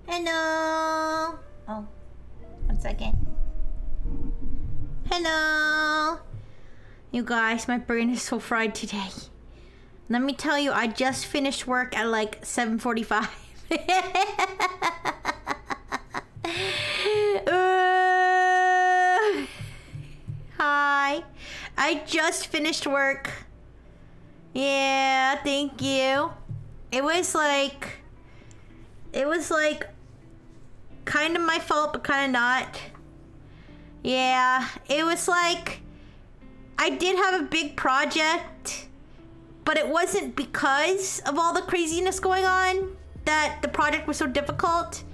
Hello. Oh, 1 second. Hello. You guys, my brain is so fried today. Let me tell you, I just finished work at like 7:45. Hi. I just finished work. Yeah, thank you. It was like kind of my fault, but kind of not. Yeah, it was like I did have a big project, but it wasn't because of all the craziness going on that the project was so difficult.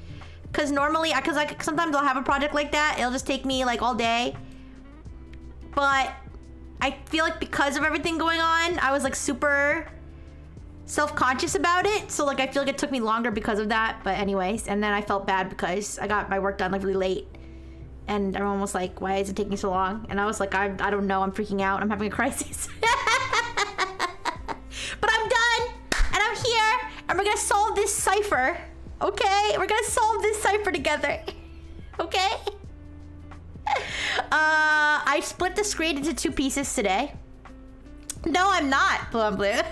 Cause normally, sometimes I'll have a project like that. It'll just take me like all day. But I feel like because of everything going on, I was like super self-conscious about it. So like I feel like it took me longer because of that. But anyways, and then I felt bad because I got my work done like really late. And everyone was like, why is it taking so long? And I was like, I don't know, I'm freaking out. I'm having a crisis. But I'm done, and I'm here, and we're gonna solve this cipher, okay? We're gonna solve this cipher together, okay? I split the screen into 2 pieces today. No, I'm not, Blue and Blue.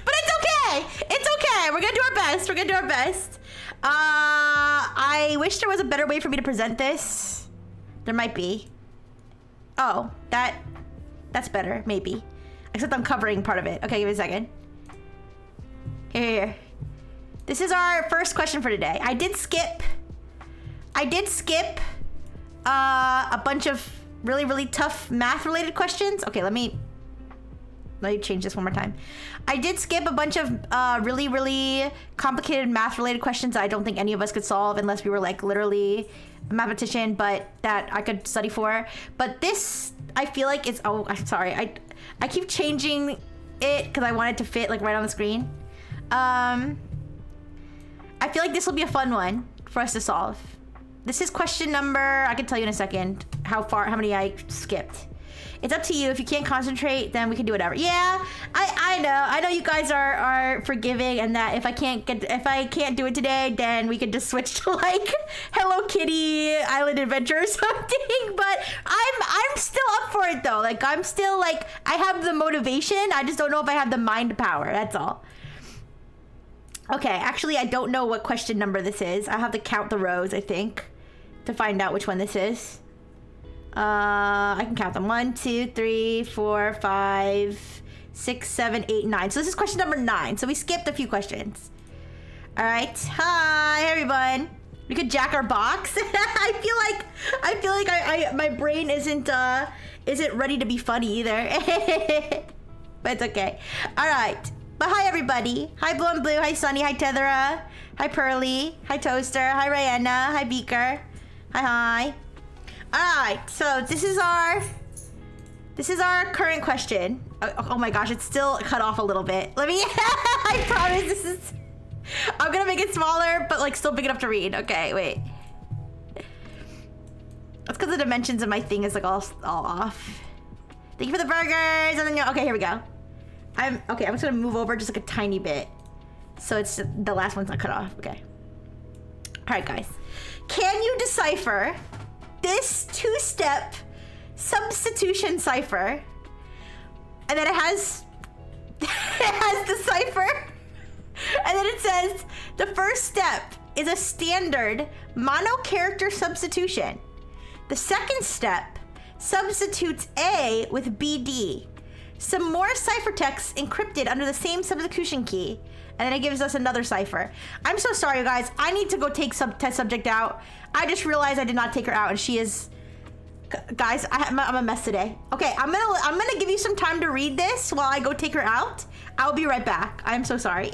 But it's okay. It's okay. We're gonna do our best. We're gonna do our best. I wish there was a better way for me to present this. There might be. Oh, that's better, maybe. Except I'm covering part of it. Okay, give me a second. Here. This is our first question for today. I did skip a bunch of really tough math related questions. Okay, let me change this one more time. I did skip a bunch of really complicated math related questions that I don't think any of us could solve unless we were like literally a mathematician, but that I could study for. But this, I feel like it's, oh, I'm sorry. I keep changing it because I want it to fit like right on the screen. I feel like this will be a fun one for us to solve. This is question number, I can tell you in a second how many I skipped. It's up to you. If you can't concentrate, then we can do whatever. Yeah, I know you guys are forgiving, and that if I can't do it today, then we could just switch to like Hello Kitty Island Adventure or something. But I'm still up for it though. Like I'm still like, I have the motivation. I just don't know if I have the mind power. That's all. Okay, actually I don't know what question number this is. I have to count the rows, I think, to find out which one this is. I can count them. 1, 2, 3, 4, 5, 6, 7, 8, 9. So this is question number 9. So we skipped a few questions. All right. Hi, everyone. We could jack our box. I feel like my brain isn't ready to be funny either. But it's okay. All right. But hi, everybody. Hi, Blue and Blue. Hi, Sunny. Hi, Tethera. Hi, Pearly. Hi, Toaster. Hi, Rihanna. Hi, Beaker. Hi. Alright, so this is our current question. Oh my gosh, it's still cut off a little bit. Let me, I promise I'm gonna make it smaller, but like still big enough to read. Okay, wait. That's because the dimensions of my thing is like all off. Thank you for the burgers, and then okay, here we go. I'm just gonna move over just like a tiny bit. So it's the last one's not cut off, okay. Alright guys, can you decipher this 2-step substitution cipher? And then it has the cipher, and then it says the first step is a standard mono-character substitution. The second step substitutes A with BD. Some more ciphertext encrypted under the same substitution key, and then it gives us another cipher. I'm so sorry, you guys. I need to go take test subject out. I just realized I did not take her out, and she is... Guys, I'm a mess today. Okay, I'm gonna give you some time to read this while I go take her out. I'll be right back. I'm so sorry.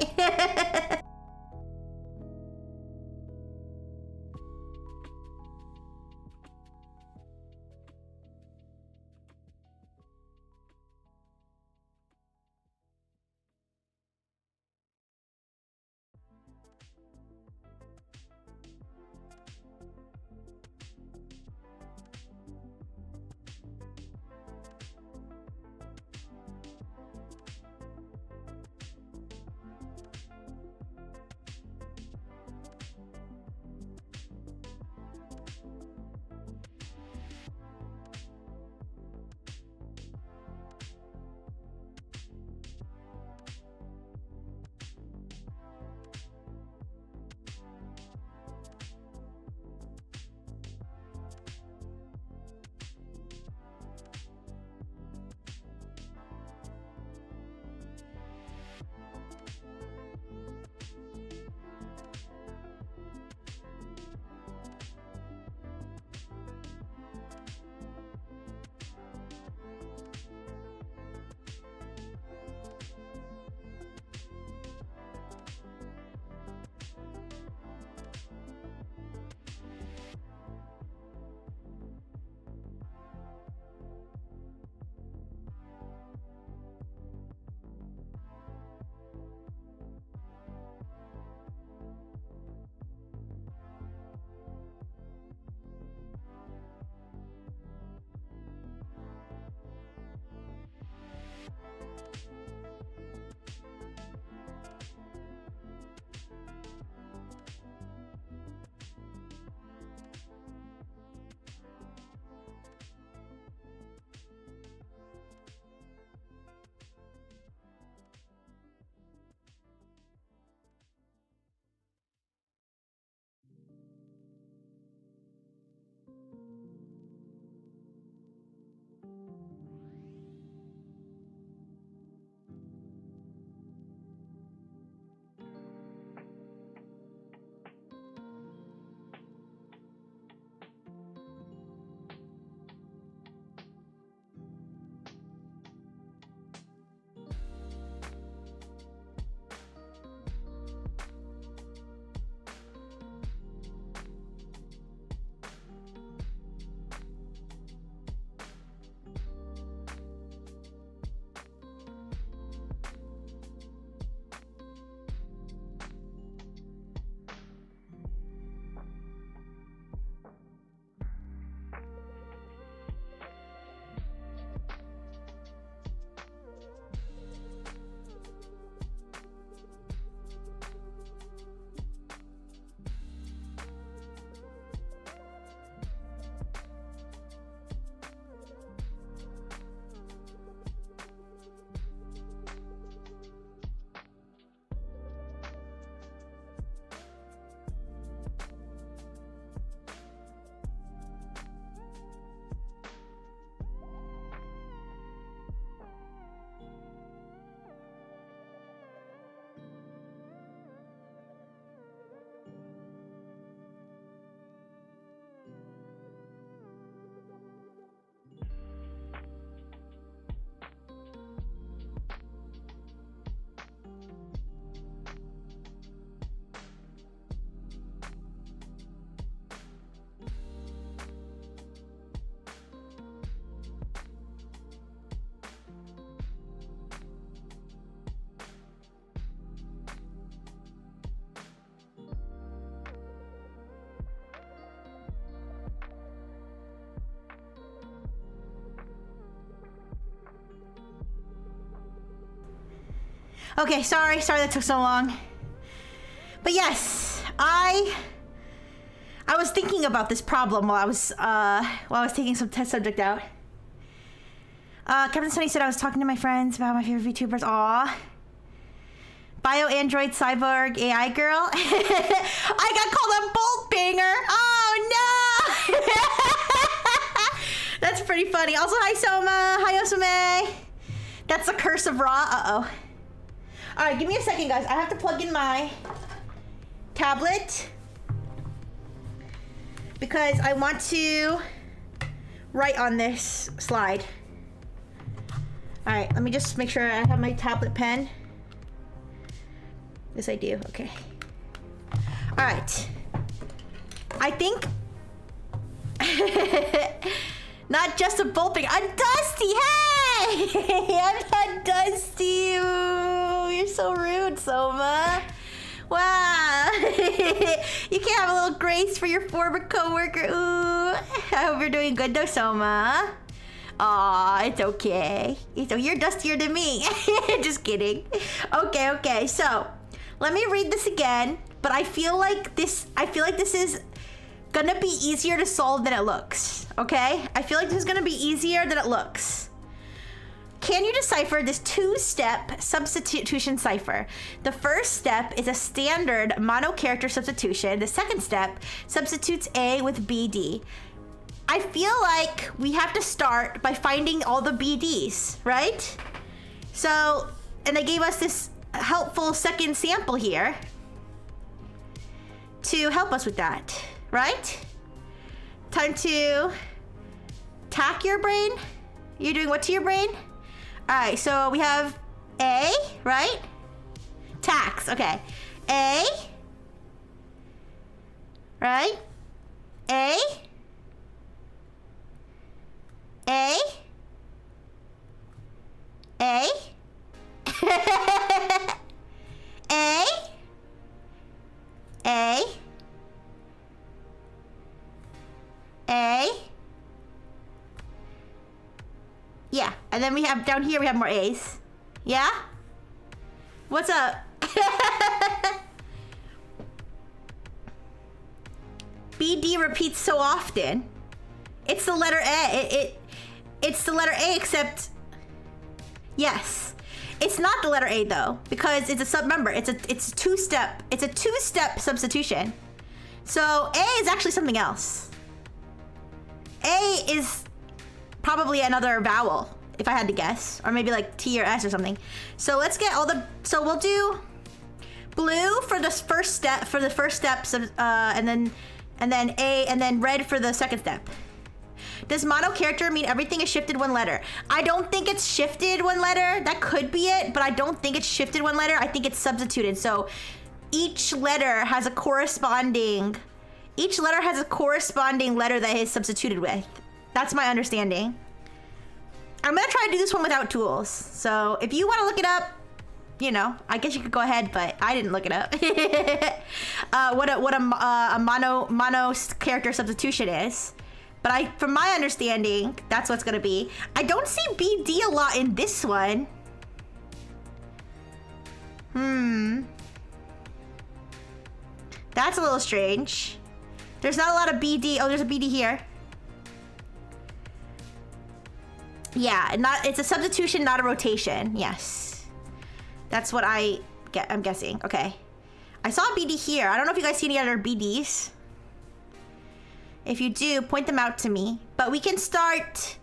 Okay, sorry that took so long. But yes, I was thinking about this problem while I was taking some test subject out. Captain Sunny said I was talking to my friends about my favorite VTubers. Aw. Bio Android Cyborg AI girl. I got called a bolt banger. Oh no! That's pretty funny. Also, hi Soma. Hi Osume. That's the curse of Raw. Uh-oh. Alright, give me a second, guys. I have to plug in my tablet because I want to write on this slide. Alright, let me just make sure I have my tablet pen. Yes, I do. Okay. Alright. I think... Not just a bulbing. I'm Dusty! Hey! I'm not Dusty! Ooh, you're so rude, Soma. Wow. You can't have a little grace for your former coworker. Ooh. I hope you're doing good though, Soma. Aw, it's okay. You're dustier than me. Just kidding. Okay. So, let me read this again. But I feel like this is gonna be easier to solve than it looks. Okay? I feel like this is gonna be easier than it looks. Can you decipher this two-step substitution cipher? The first step is a standard mono-character substitution. The second step substitutes A with BD. I feel like we have to start by finding all the BDs, right? So, and they gave us this helpful second sample here to help us with that, right? Time to tack your brain. You're doing what to your brain? All right, so we have A, right? Tax, okay. A, right? A, A, A, A, A, A. Yeah, and then we have down here we have more A's. Yeah? What's up? BD repeats so often. It's the letter A. It's the letter A, except yes. It's not the letter A though, because it's a remember, it's a two-step substitution. So A is actually something else. A is probably another vowel, if I had to guess, or maybe like T or S or something. So let's get all the. So we'll do blue for the first step, and then A, and then red for the second step. Does mono character mean everything is shifted one letter? I don't think it's shifted one letter. That could be it, but I don't think it's shifted one letter. I think it's substituted. So each letter has a corresponding letter that is substituted with. That's my understanding. I'm gonna try to do this one without tools. So if you want to look it up, you know, I guess you could go ahead, but I didn't look it up. What a mono character substitution is. But from my understanding, that's what's gonna be. I don't see BD a lot in this one. That's a little strange. There's not a lot of BD. Oh, there's a BD here. Yeah, it's a substitution, not a rotation. Yes. That's what I'm guessing. Okay. I saw a BD here. I don't know if you guys see any other BDs. If you do, point them out to me. But we can start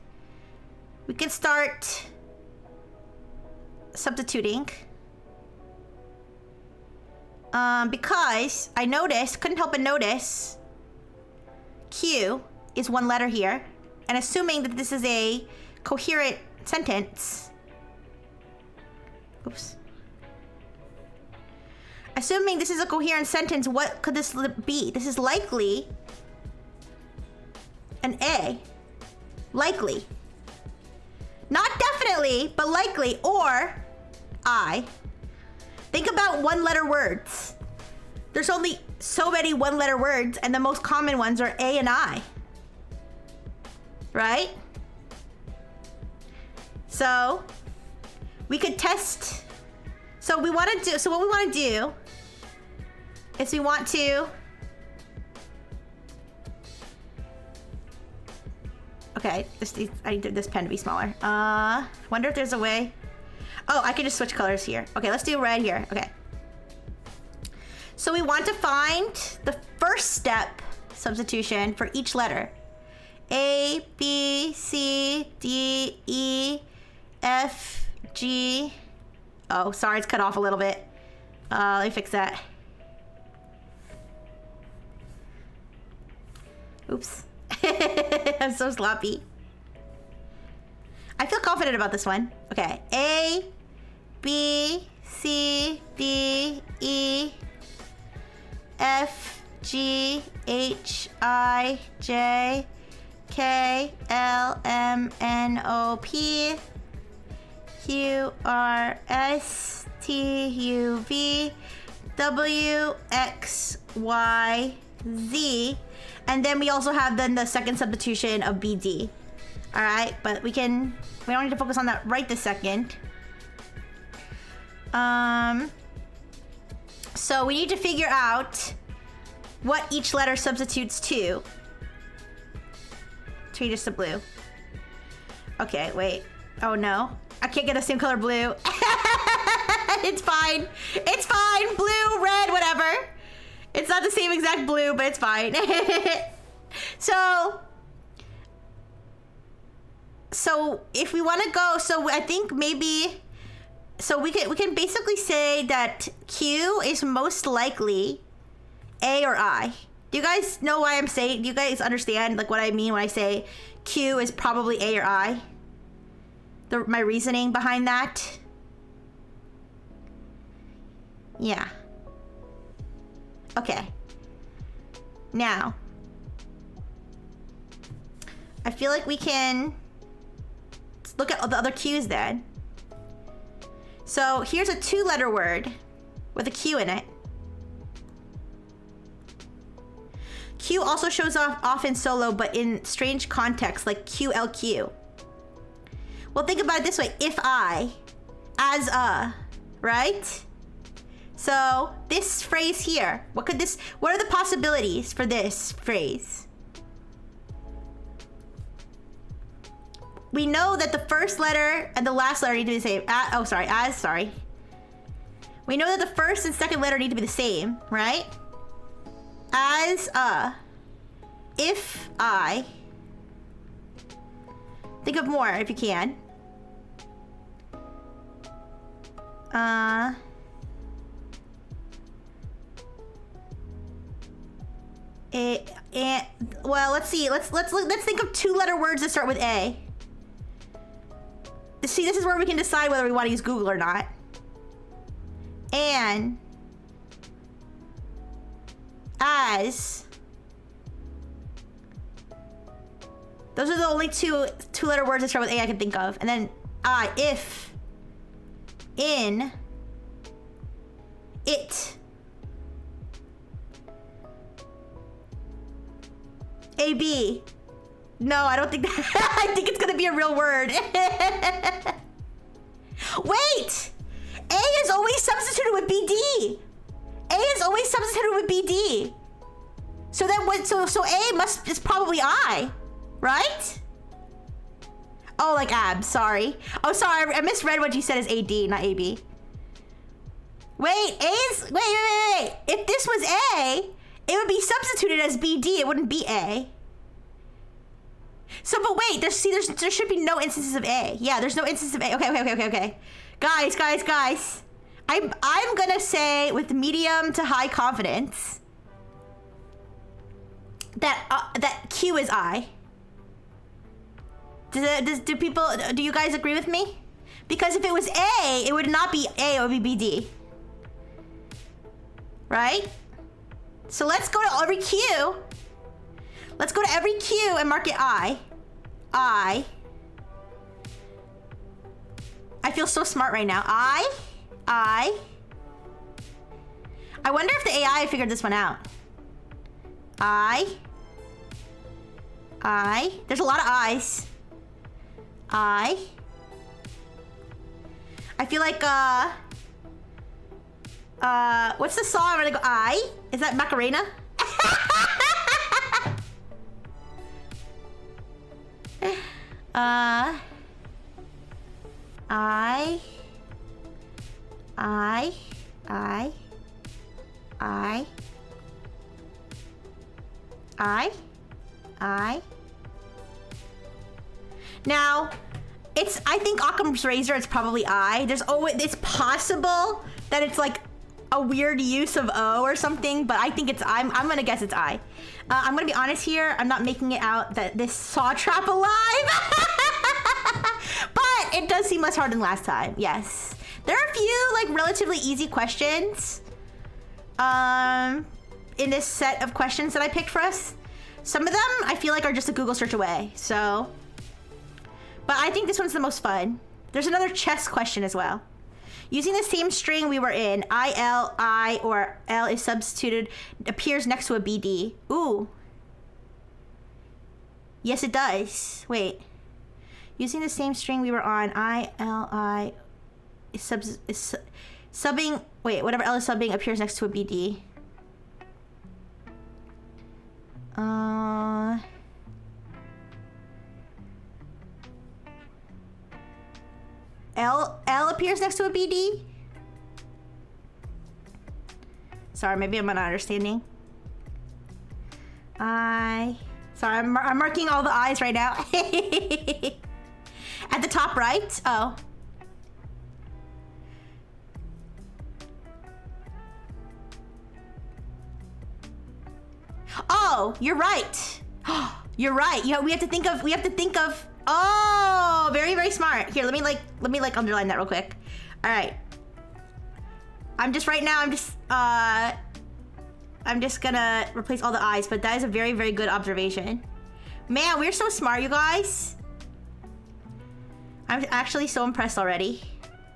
substituting. Because I couldn't help but notice, Q is one letter here. And assuming that this is a coherent sentence. Oops. Assuming this is a coherent sentence, what could this be? This is likely an A. Likely. Not definitely, but likely. Or I. Think about one-letter words. There's only so many one-letter words, and the most common ones are A and I. Right? So, we could test So what we want to do is we want to... Okay, I need this pen to be smaller. Wonder if there's a way. Oh, I can just switch colors here. Okay, let's do red here. Okay. So we want to find the first step substitution for each letter. A, B, C, D, E, F, G. Oh, sorry, it's cut off a little bit. Let me fix that. Oops. I'm so sloppy. I feel confident about this one. Okay. A, B, C, D, E, F, G, H, I, J, K, L, M, N, O, P, Q, R, S, T, U, V, W, X, Y, Z. And then we also have then the second substitution of BD. All right, but we don't need to focus on that right this second. So we need to figure out what each letter substitutes to. Change this to blue. Okay, wait. Oh no, I can't get the same color blue. It's fine. It's fine. Blue, red, whatever. It's not the same exact blue, but it's fine. So if we want to go, so I think maybe, so we can basically say that Q is most likely A or I. Do you guys know why I'm saying? Do you guys understand like what I mean when I say Q is probably A or I? My reasoning behind that. Yeah. Okay. Now, I feel like we can look at all the other Q's then. So here's a 2-letter word with a Q in it. Q also shows off in solo, but in strange contexts like QLQ. Well, think about it this way. If I, as a, right? So this phrase here, what are the possibilities for this phrase? We know that the first letter and the last letter need to be the same. We know that the first and second letter need to be the same, right? As a, if I. Think of more if you can. Well, let's see. Let's think of 2-letter words that start with A. See, this is where we can decide whether we want to use Google or not. And as. Those are the only two-letter words that start with A I can think of. And then if, in, it. AB. No, I don't think that. I think it's gonna be a real word. Wait! A is always substituted with BD. A is always substituted with BD. So then what? So A is probably I, right? Oh, like abs. Sorry. Oh, sorry. I misread what you said as AD, not AB. Wait, wait. If this was A, it would be substituted as BD. It wouldn't be A. So, but wait, there should be no instances of A. Yeah, there's no instances of A. Okay. Guys. I'm gonna say with medium to high confidence that Q is I. Do you guys agree with me? Because if it was A, it would not be A, it would be BD. Right? So let's go to every Q. Let's go to every Q and mark it I. I feel so smart right now. I wonder if the AI figured this one out. There's a lot of I's. I feel like What's the song? I'm gonna go I? Is that Macarena? I. Now, I think Occam's razor, it's probably I. It's possible that it's like a weird use of O or something, but I think I'm gonna guess it's I. I'm gonna be honest here, I'm not making it out that this saw trap alive. But it does seem less hard than last time, yes. There are a few like relatively easy questions in this set of questions that I picked for us. Some of them I feel like are just a Google search away, so. But I think this one's the most fun. There's another chess question as well. Using the same string we were in, I, or L is substituted, appears next to a BD. Ooh. Yes, it does. Wait. Using the same string we were on, I is subbing, wait, whatever L is subbing appears next to a BD. L appears next to a BD? Sorry, maybe I'm not understanding. Sorry, I'm marking all the I's right now. At the top right? Oh. Oh, you're right. You're right. Yeah, we have to think of, oh, very, very smart. Here, let me underline that real quick. All right. I'm just gonna replace all the I's, but that is a very, very good observation. Man, we're so smart, you guys. I'm actually so impressed already.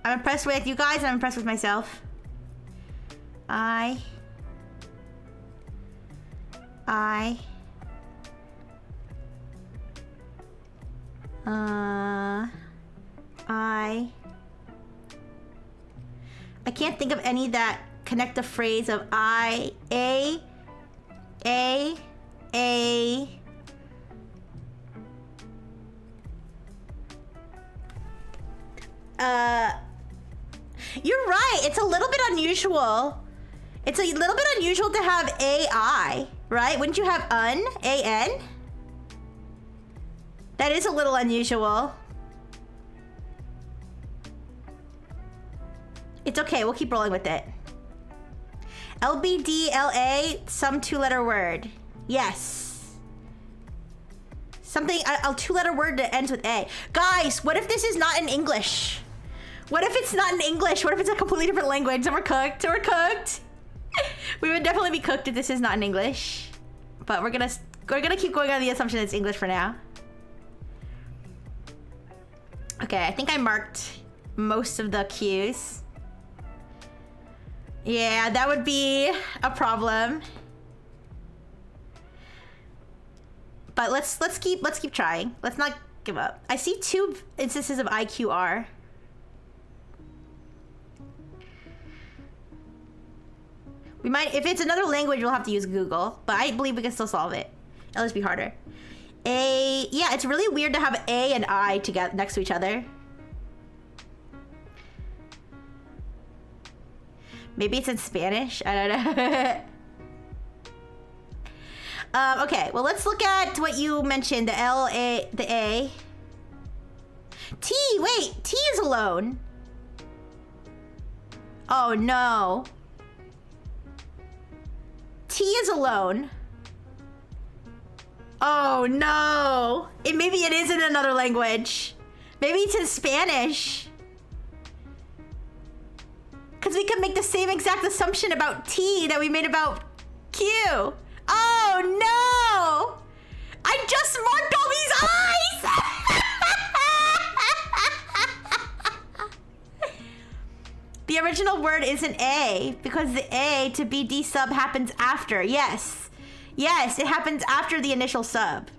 I'm impressed with you guys and I'm impressed with myself. I. can't think of any that connect the phrase of You're right. It's a little bit unusual. It's a little bit unusual to have AI, right? Wouldn't you have an? That is a little unusual. It's okay, we'll keep rolling with it. LBDLA, some two-letter word. Yes. Something, a two-letter word that ends with A. Guys, what if this is not in English? What if it's not in English? What if it's a completely different language? And we're cooked, we're cooked. We would definitely be cooked if this is not in English. But we're gonna keep going on the assumption it's English for now. Okay, I think I marked most of the cues. Yeah, that would be a problem. But let's keep trying. Let's not give up. I see 2 instances of IQR. We might, if it's another language, we'll have to use Google, but I believe we can still solve it. It'll just be harder. Yeah, it's really weird to have A and I together next to each other. Maybe it's in Spanish. I don't know. Okay, well, let's look at what you mentioned. The A. T, wait, T is alone. Oh, no. T is alone. Oh, no. Maybe it is in another language. Maybe it's in Spanish. Because we could make the same exact assumption about T that we made about Q. Oh, no! I just marked all these eyes! The original word isn't A, because the A to BD sub happens after. Yes. Yes, it happens after the initial sub.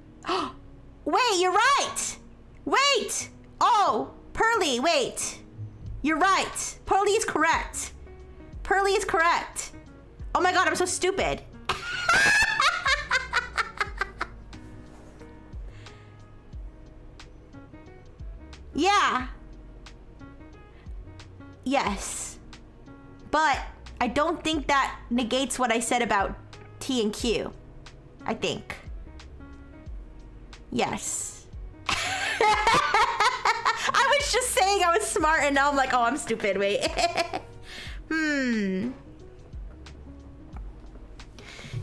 Wait, you're right! Wait! Oh, Pearly, wait. You're right. Pearly is correct. Pearly is correct. Oh my god, I'm so stupid. Yeah. Yes. But I don't think that negates what I said about T and Q. I think. Yes. I was just saying I was smart and now I'm like, oh, I'm stupid. Wait.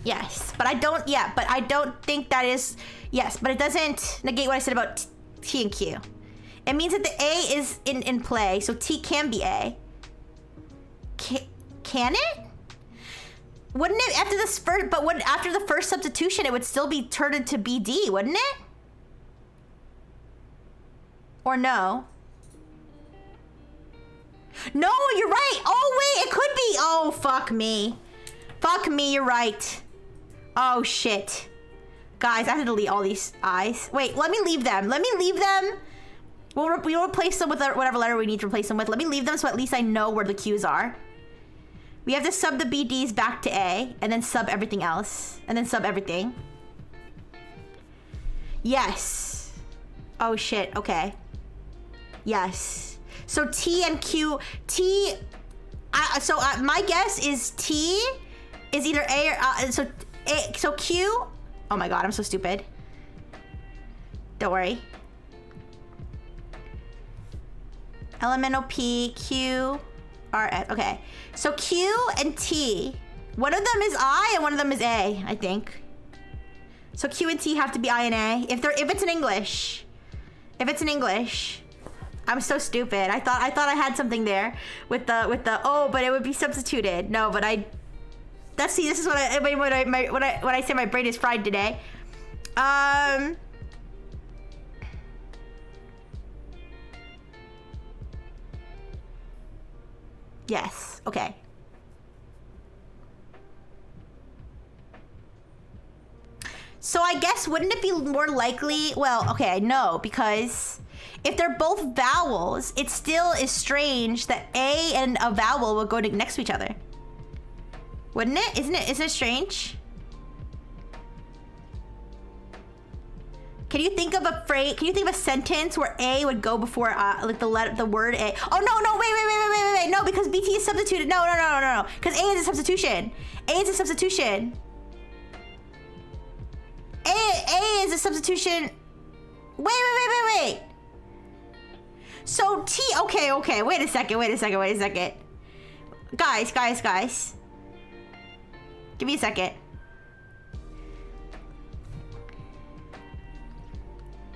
Yes, but I don't, yeah, but I don't think that is, yes, but it doesn't negate what I said about T and Q. It means that the A is in play, so T can be A. Can it? Wouldn't it after this first, but when after the first substitution, it would still be turned into BD, wouldn't it? Or no? No, you're right. Oh wait, it could be. Oh, fuck me. Fuck me, you're right. Oh shit. Guys, I have to delete all these I's. Wait, let me leave them. Let me leave them. We'll replace them with whatever letter we need to replace them with. Let me leave them so at least I know where the Q's are. We have to sub the BDs back to A, and then sub everything else. And then sub everything. Yes. Oh shit, okay. Yes. So T and Q, my guess is T is either A or, so Q, oh my god, I'm so stupid. Don't worry. Elemental P, Q, R, F, okay. So Q and T, one of them is I and one of them is A, I think. So Q and T have to be I and A. If it's in English. If it's in English. I'm so stupid. I thought I had something there with the oh, but it would be substituted. No, but this is what when I say my brain is fried today. Yes. Okay. So I guess wouldn't it be more likely? Well, okay, no, because if they're both vowels, it still is strange that A and a vowel will go next to each other. Wouldn't it? Isn't it strange? Can you think of a phrase? Can you think of a sentence where A would go before like the word A? Oh no, wait, no, because BT is substituted. No, because A is a substitution. A is a substitution. A is a substitution. Wait. So T, okay, wait a second. Guys. Give me a second.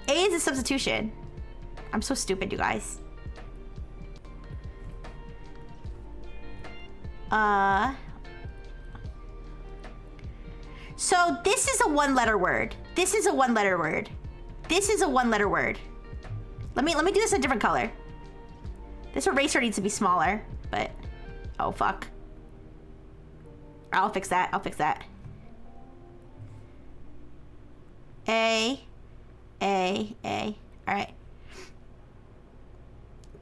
A is a substitution. I'm so stupid, you guys. So this is a one-letter word. This is a one-letter word. Let me do this in a different color. This eraser needs to be smaller, but oh fuck. I'll fix that. A. All right.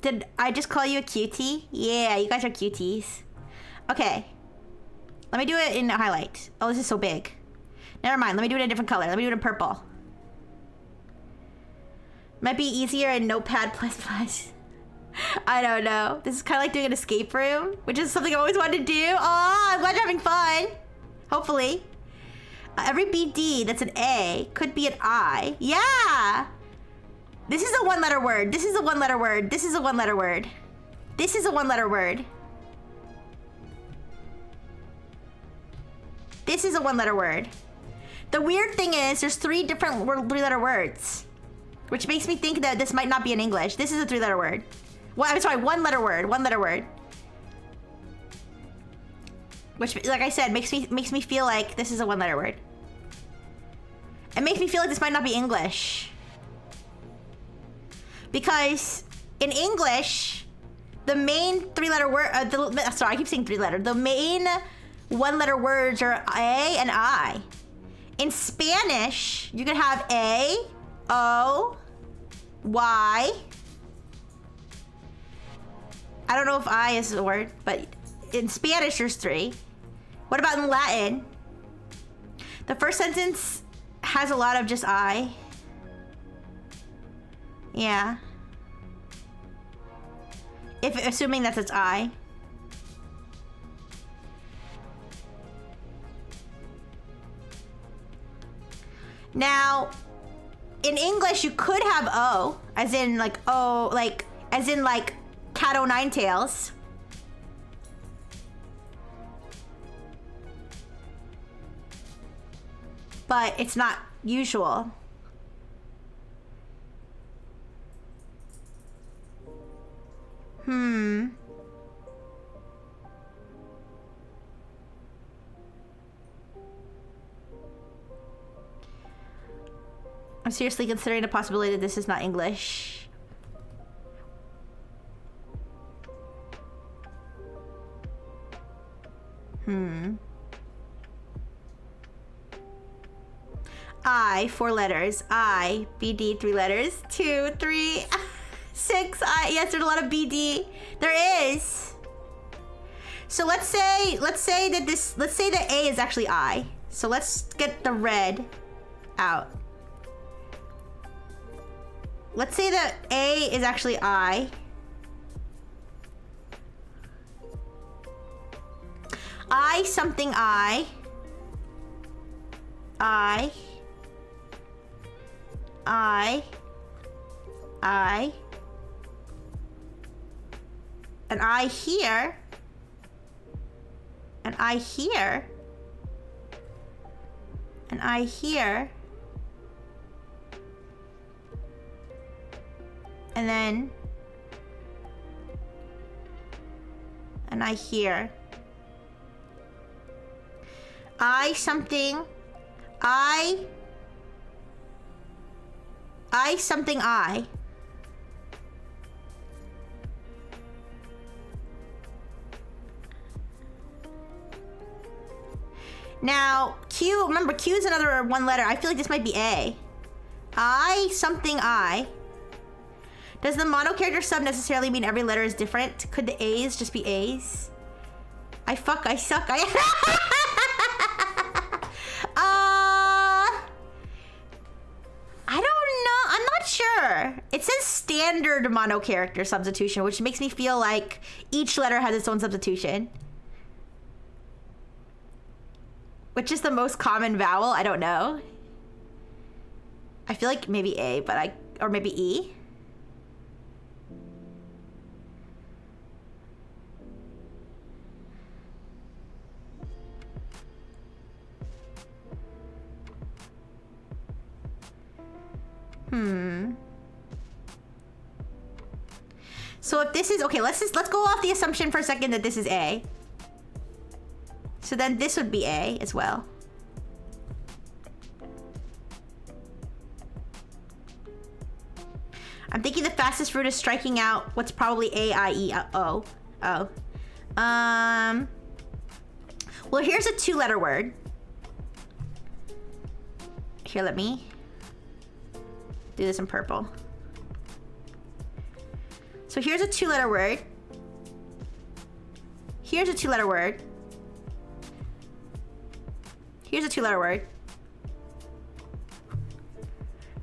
Did I just call you a cutie? Yeah, you guys are cuties. Okay. Let me do it in highlight. Oh, this is so big. Never mind. Let me do it in a different color. Let me do it in purple. Might be easier in Notepad++. I don't know. This is kind of like doing an escape room, which is something I always wanted to do. Oh, I'm glad you're having fun. Hopefully. Every BD that's an A could be an I. Yeah. This is a one-letter word. This is a one-letter word. The weird thing is there's three different three-letter words, which makes me think that this might not be in English. This is a three-letter word. Well, I'm sorry, one-letter word. Which, like I said, makes me feel like this is a one-letter word. It makes me feel like this might not be English. Because in English, the main three-letter word, sorry, I keep saying three-letter. The main one-letter words are A and I. In Spanish, you could have A, O, Y. I don't know if I is a word, but in Spanish, there's 3. What about in Latin? The first sentence has a lot of just I. Yeah. Assuming that it's I. Now, in English, you could have O, as in like O, like, as in like cat o' nine tails. But it's not usual. I'm seriously considering the possibility that this is not English. I, 4 letters. I, BD, 3 letters. 2, 3, 6. I. Yes, there's a lot of BD. There is. So let's say that A is actually I. So let's get the red out. Let's say that A is actually I. I something I. I. And I here. And I here. And I here. And then. And I here. I something. I something I. Now, Q, remember Q is another 1 letter. I feel like this might be A. I something I. Does the mono character sub necessarily mean every letter is different? Could the A's just be A's? I suck, I don't know. I'm not sure. It says standard mono character substitution, which makes me feel like each letter has its own substitution. Which is the most common vowel? I don't know. I feel like maybe A, but or maybe E. So if this is okay, let's go off the assumption for a second that this is A. So then this would be A as well. I'm thinking the fastest route is striking out what's probably A, I, E, O. Oh. Well, here's a 2-letter word. Here, let me do this in purple. So here's a 2-letter word. Here's a 2-letter word. Here's a 2-letter word.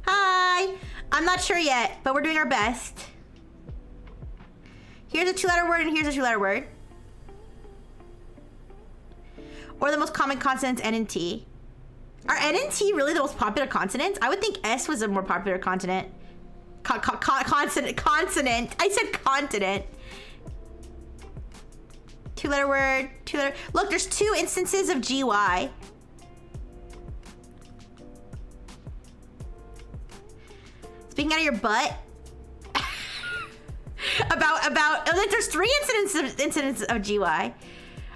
Hi! I'm not sure yet, but we're doing our best. Here's a 2-letter word and here's a 2-letter word. Or the most common consonants, N and T. Are N and T really the most popular consonants? I would think S was a more popular consonant. Consonant. I said continent. 2-letter word, 2-letter. Look, there's 2 instances of GY. Speaking out of your butt. about like there's 3 incidents of GY.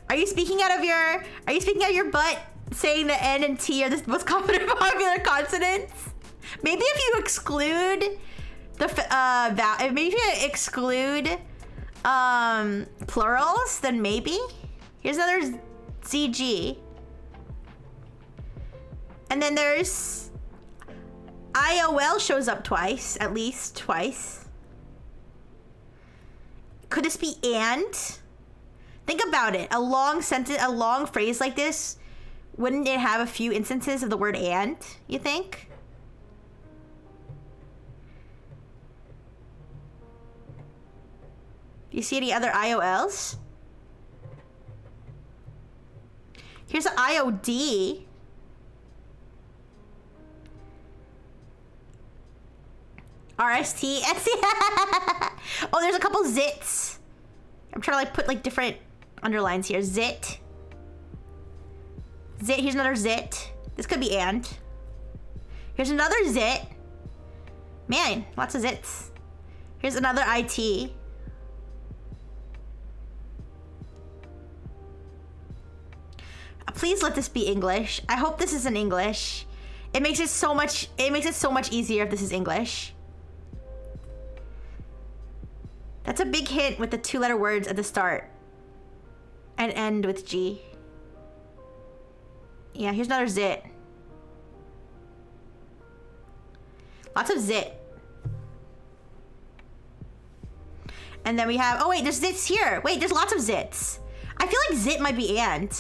Are you speaking out of your butt saying that N and T are the most common and popular consonants? Maybe if you exclude the maybe if you exclude plurals, then maybe. Here's another ZG. And then there's IOL shows up twice, at least twice. Could this be and? Think about it. A long sentence, a long phrase like this, wouldn't it have a few instances of the word and, you think? Do you see any other IOLs? Here's an IOD. RST. Oh, there's a couple zits. I'm trying to like put like different underlines here. Zit. Zit. Here's another zit. This could be and. Here's another zit. Man, lots of zits. Here's another IT. Please let this be English. I hope this is in English. It makes it so much easier if this is English. That's a big hint with the 2-letter words at the start. And end with G. Yeah, here's another zit. Lots of zit. And then we have, oh wait, there's zits here. Wait, there's lots of zits. I feel like zit might be and.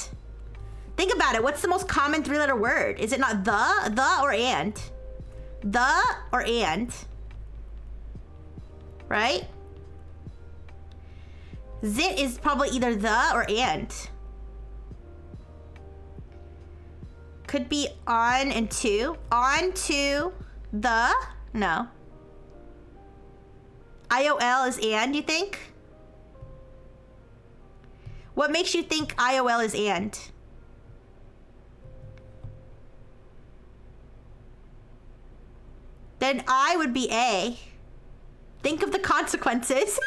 Think about it. What's the most common 3-letter word? Is it not the, or and? The or and? Right? Zit is probably either the or and. Could be on and to. On to the? No. IOL is and, you think? What makes you think IOL is and? Then I would be A. Think of the consequences.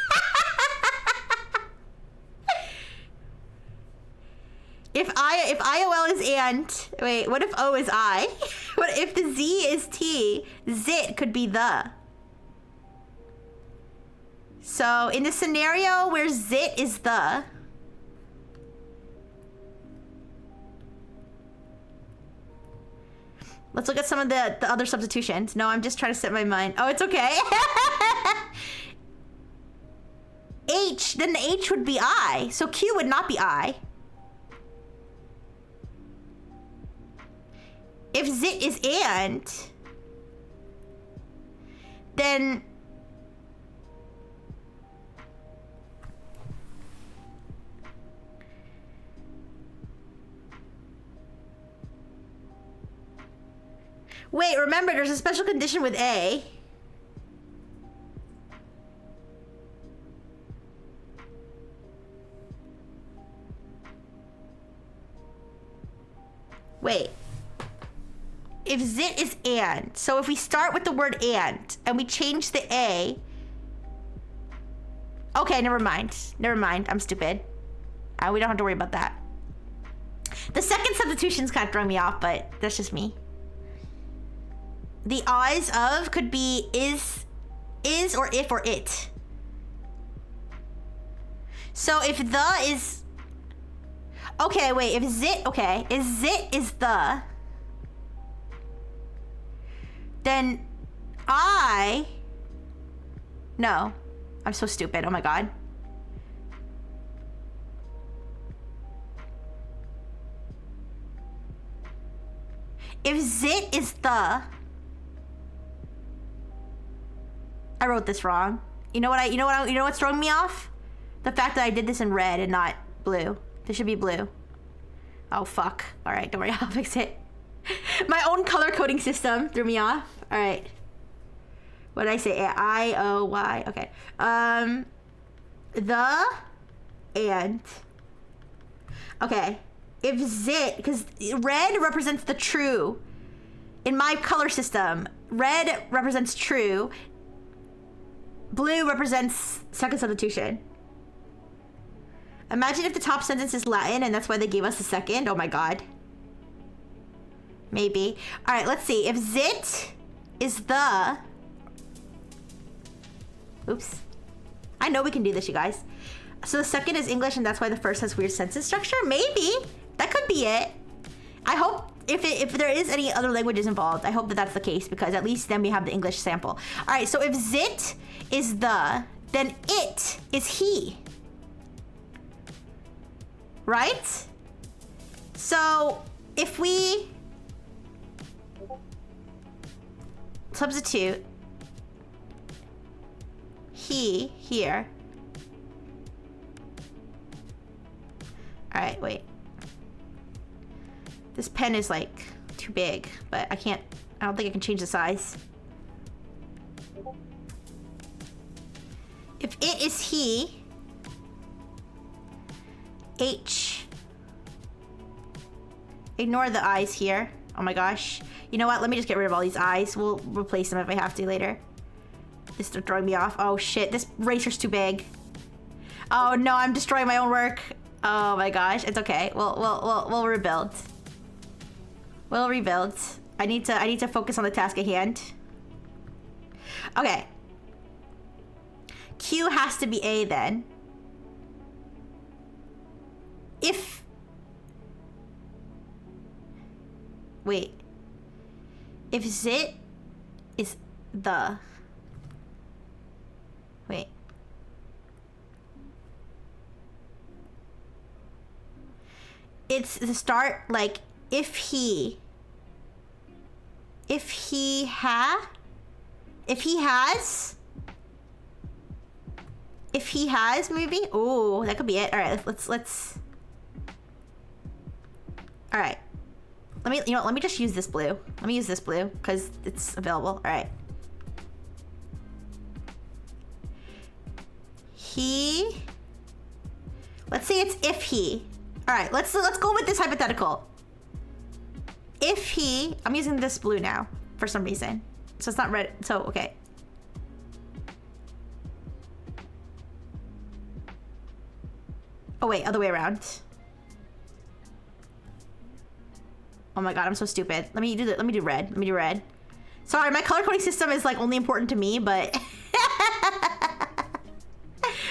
If IOL is and, wait, what if O is I? What if the Z is T? Zit could be the. So in the scenario where zit is the, let's look at some of the other substitutions. No, I'm just trying to set my mind. Oh, it's okay. H, then the H would be I. So Q would not be I. If zit is and, then wait, remember there's a special condition with A. Wait. If zit is and, so if we start with the word and we change the A. Okay, never mind. Never mind. I'm stupid. We don't have to worry about that. The second substitution's kind of throwing me off, but that's just me. The eyes of could be is or if or it. So if the is, okay, wait, if zit, okay, if zit is the, then no, I'm so stupid, oh my God. If zit is the, I wrote this wrong. You know what's throwing me off? The fact that I did this in red and not blue. This should be blue. Oh fuck. All right, don't worry, I'll fix it. My own color coding system threw me off. All right. What did I say? I-O-Y. Okay. The and. Okay. If zit, because red represents the true. In my color system, red represents true. Blue represents second substitution. Imagine if the top sentence is Latin and that's why they gave us the second. Oh my God. Maybe. All right, let's see. If zit is the... Oops. I know we can do this, you guys. So the second is English and that's why the first has weird sentence structure? Maybe. That could be it. I hope if there is any other languages involved, I hope that that's the case because at least then we have the English sample. All right, so if zit is the, then it is he. right? So if we substitute he here. All right, wait. This pen is like too big, but I don't think I can change the size. If it is he, H. Ignore the eyes here. Oh my gosh. You know what? Let me just get rid of all these eyes. We'll replace them if I have to later. This is throwing me off. Oh shit, this eraser's too big. Oh no, I'm destroying my own work. Oh my gosh, it's okay. We'll rebuild. We'll rebuild. I need to focus on the task at hand. Okay. Q has to be A then. If... Wait. If zit is the... Wait. It's the start, like, if he has, maybe? Oh, that could be it. All right, let's. All right. Let me just use this blue. Let me use this blue because it's available. All right. Let's say it's if he. All right, let's go with this hypothetical. If he, I'm using this blue now for some reason. So it's not red, so okay. Oh wait, other way around. Oh my god, I'm so stupid. Let me do red. Let me do red. Sorry, my color coding system is like only important to me, but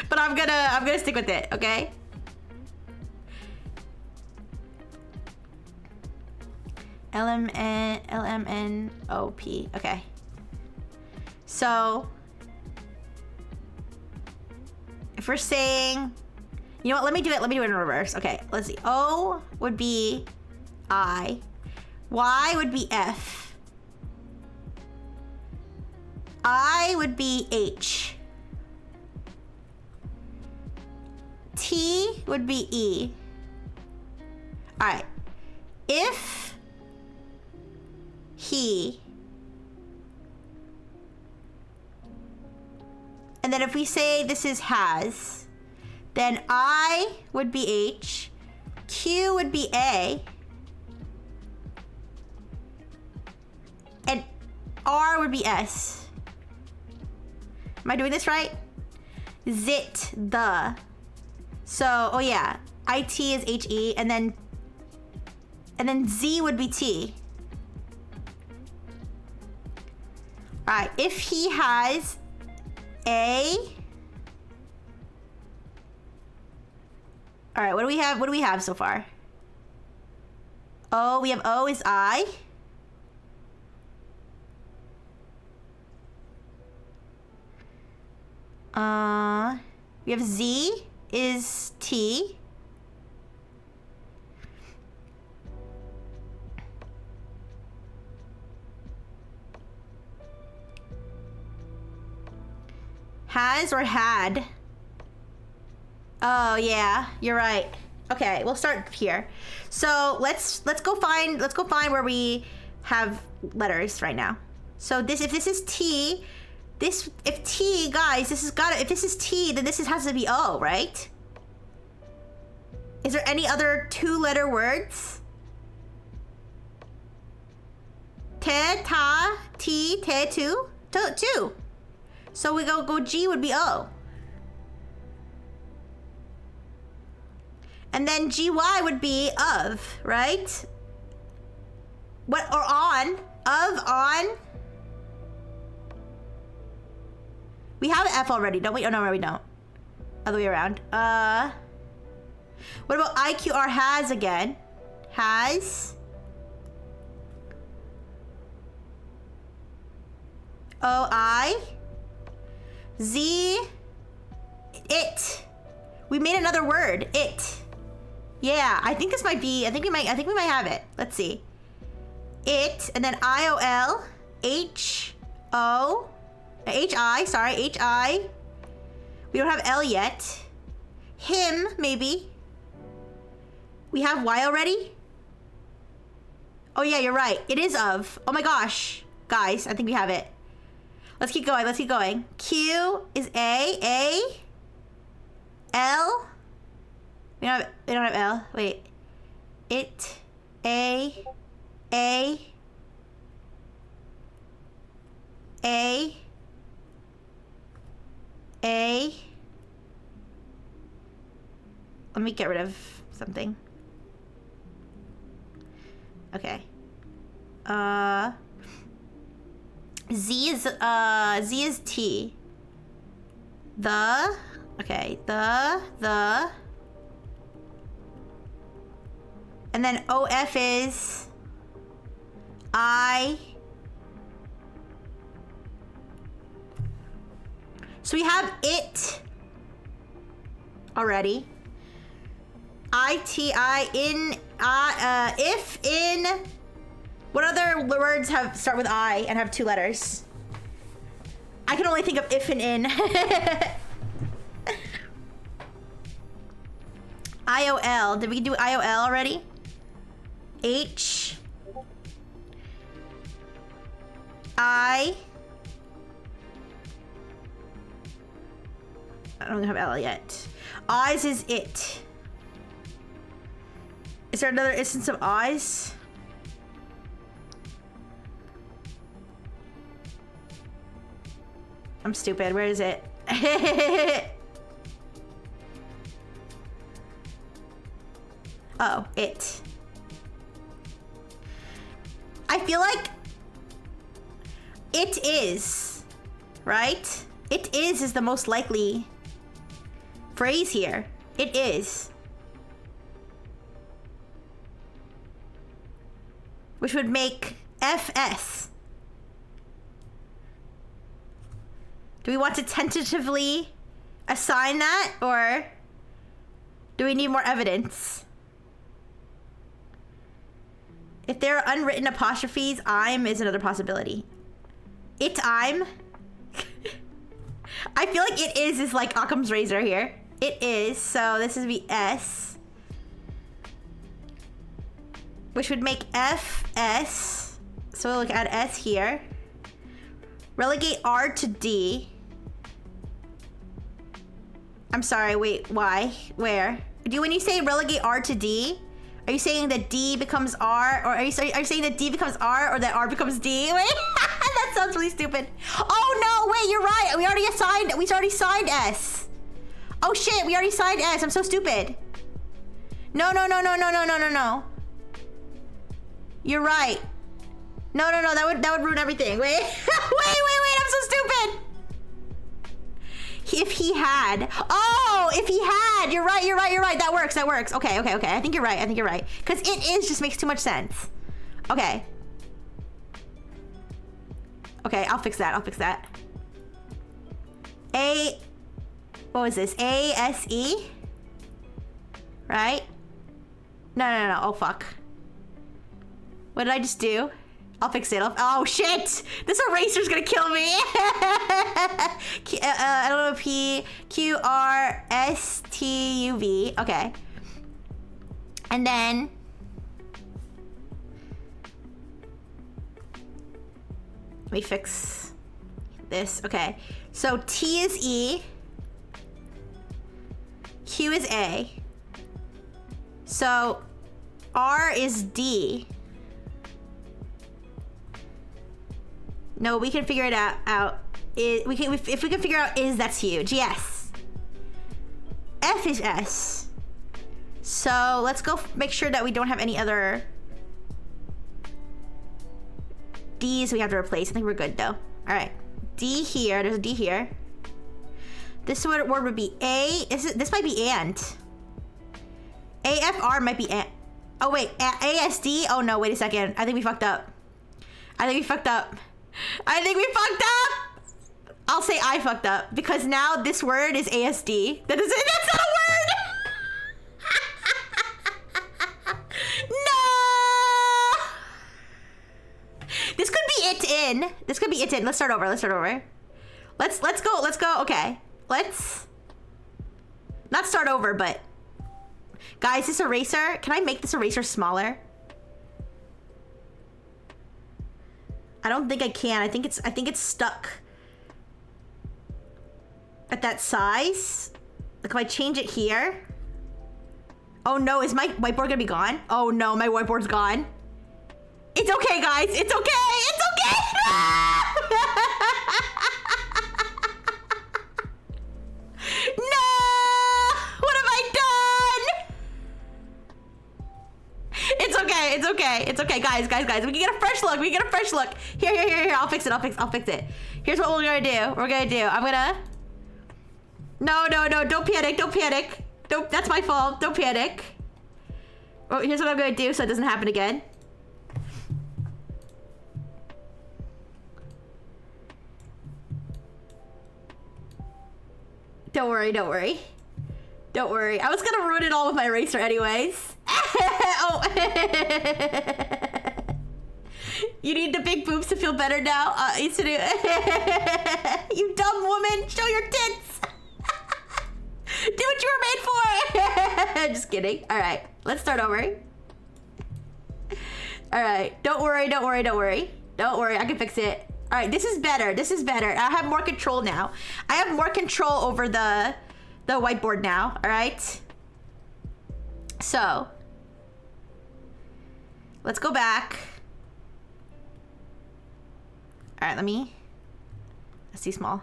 but I'm gonna stick with it, okay? LMNOP. Okay. So if we're saying, you know what, let me do it in reverse. Okay, let's see. O would be I. Y would be F. I would be H. T would be E. All right. If he, and then if we say this is has, then I would be H, Q would be A, and R would be S. Am I doing this right? Zit, the. So, oh yeah, IT is HE, and then Z would be T. All right, if he has A. All right, what do we have? What do we have so far? O, we have O is I. We have Z is T. Has or had? Oh yeah, you're right. Okay, we'll start here. So let's go find where we have letters right now. So if this is T, if T, guys, if this is T, then this has to be O, right? Is there any other 2-letter words? Te, ta, ti, te, tu, two. So we go G would be O. And then GY would be of, right? What, or on, of, on. We have F already, don't we? Oh no, we don't. Other way around. What about IQR has again? Has. OI. Z. It. We made another word. It. Yeah, I think this might be, I think we might have it. Let's see. It, and then I-O-L, H-O, H-I, sorry, H-I. We don't have L yet. Him, maybe. We have Y already? Oh yeah, you're right. It is of. Oh my gosh. Guys, I think we have it. Let's keep going, let's keep going. Q is A, L. We don't have L. Wait. It, A, A, A, A. Let me get rid of something. Okay. Z is T. The, okay, the. And then OF is I. So we have it already. I-T-I, in, if, in. What other words start with I and have 2 letters? I can only think of if and in. I-O-L, did we do I-O-L already? H. I don't have L yet. Eyes is it. Is there another instance of eyes? I'm stupid. Where is it? Oh, it. I feel like it is, right? It is the most likely phrase here. It is. Which would make FS. Do we want to tentatively assign that, or do we need more evidence? If there are unwritten apostrophes, I'm is another possibility. I'm. I feel like it is like Occam's razor here. It is, so this would be S. Which would make FS. So we'll look at S here. Relegate R to D. I'm sorry, wait, why? Where? When you say relegate R to D, are you saying that D becomes R? Or are you saying that D becomes R or that R becomes D? Wait, that sounds really stupid. Oh no, wait, you're right. We already signed S. Oh shit, we already signed S. I'm so stupid. No. You're right. No, that would ruin everything. Wait, wait, I'm so stupid. If he had, you're right. That works. Okay. I think you're right. Because it is just makes too much sense. Okay, I'll fix that. What was this? ASE? Right? No. Oh, fuck. What did I just do? I'll fix it. Oh, shit! This eraser's gonna kill me! LOP QRSTUV. Okay. And then... let me fix this. Okay. So T is E. Q is A. So R is D. No, we can figure it out. If we can figure out is, that's huge. Yes. F is S. So let's go make sure that we don't have any other D's we have to replace. I think we're good though. All right. D here. There's a D here. This word would be A. This might be and. AFR might be and. Oh wait, ASD. Oh no, wait a second. I think we fucked up. I'll say I fucked up because now this word is ASD. That's not a word. in. This could be it in. Let's start over. Let's start over. Let's go. Let's go. Okay. Let's not start over, but guys, this eraser. Can I make this eraser smaller? I don't think I can. I think it's stuck at that size. Like if I change it here. Oh no, is my whiteboard gonna be gone? Oh no, my whiteboard's gone. It's okay, guys. It's okay. It's okay. No! What have I done? It's okay. It's okay. It's okay, guys. We can get a fresh look. Here. I'll fix it. Here's what we're gonna do. I'm gonna. No. Don't panic. Don't. That's my fault. Don't panic. Oh, here's what I'm gonna do so it doesn't happen again. Don't worry. I was gonna ruin it all with my eraser anyways. Oh. You need the big boobs to feel better now? You dumb woman, show your tits. Do what you were made for. Just kidding. All right, let's start over. All right, don't worry. I can fix it. All right, this is better. I have more control now. I have more control over the whiteboard now. All right. So let's go back. All right, let's see small.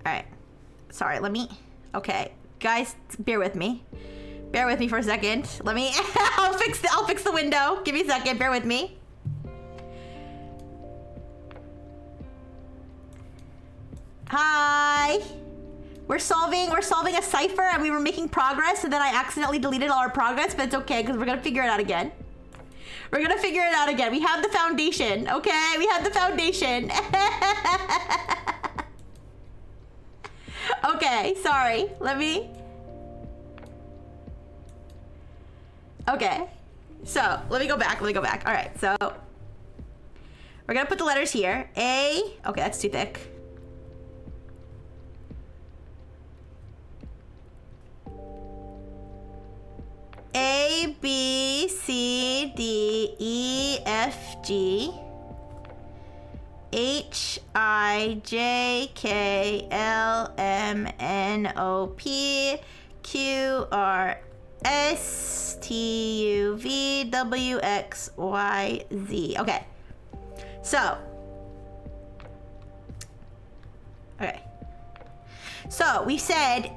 All right, sorry, okay, guys, bear with me for a second. I'll fix the window. Give me a second, bear with me. Hi. We're solving a cipher and we were making progress and then I accidentally deleted all our progress, but it's okay because we're gonna figure it out again. We have the foundation, okay? We have the foundation. Okay, sorry. Okay. So, let me go back. All right, so we're gonna put the letters here. A, okay, that's too thick. A, B, C, D, E, F, G, H, I, J, K, L, M, N, O, P, Q, R, S, T, U, V, W, X, Y, Z. Okay. So. Okay. So, we said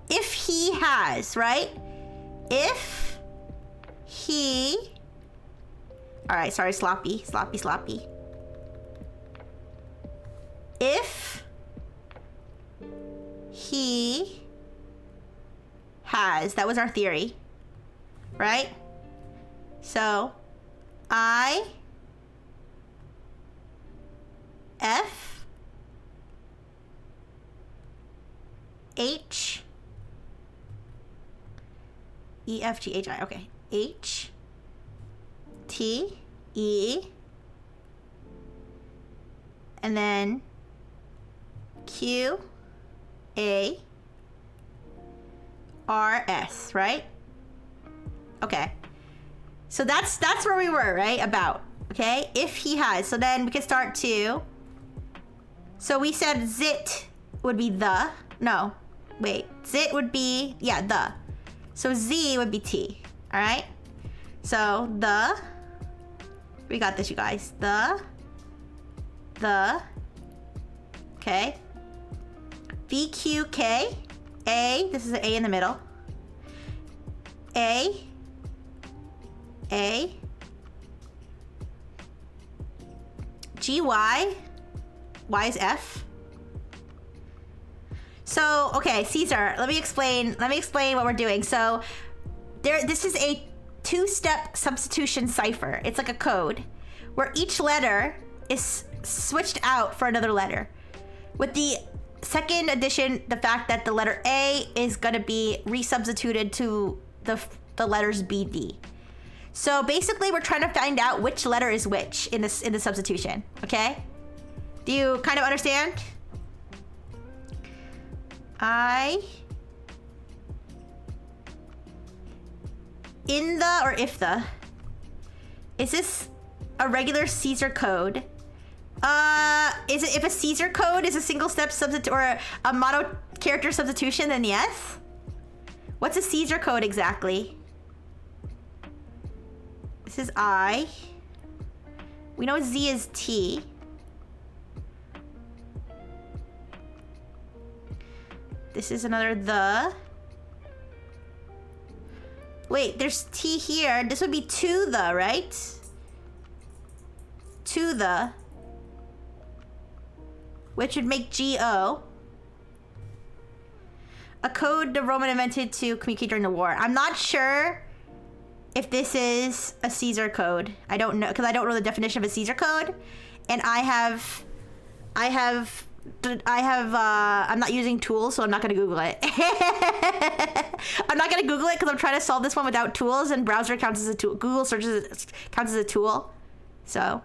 if he has, right? If he, all right, sorry, sloppy. If he has, that was our theory, right? So, I, F, H, E, F, G, H, I. Okay. H, T, E, and then Q, A, R, S, right? Okay. So that's where we were, right? About. Okay? If he has. So then we can start to. So we said zit would be the. No. Wait. Zit would be, yeah, the. So Z would be T, all right? So we got this, you guys. Okay. V, Q, K, A, this is an A in the middle. A, G, Y is F. So, okay, Caesar, let me explain what we're doing. So, this is a two-step substitution cipher. It's like a code where each letter is switched out for another letter. With the second addition, the fact that the letter A is gonna be resubstituted to the letters B, D. So basically, we're trying to find out which letter is which in this the substitution. Okay? Do you kind of understand? In the or if the? Is this a regular Caesar code? Is it if a Caesar code is a single step substitute or a mono character substitution? Then yes. What's a Caesar code exactly? This is I. We know Z is T. This is another the. Wait, there's T here. This would be to the, right? To the. Which would make G-O. A code the Roman invented to communicate during the war. I'm not sure if this is a Caesar code. I don't know, because I don't know the definition of a Caesar code. And I'm not using tools, so I'm not gonna Google it. I'm not gonna Google it because I'm trying to solve this one without tools, and browser counts as a tool. Google searches counts as a tool. So,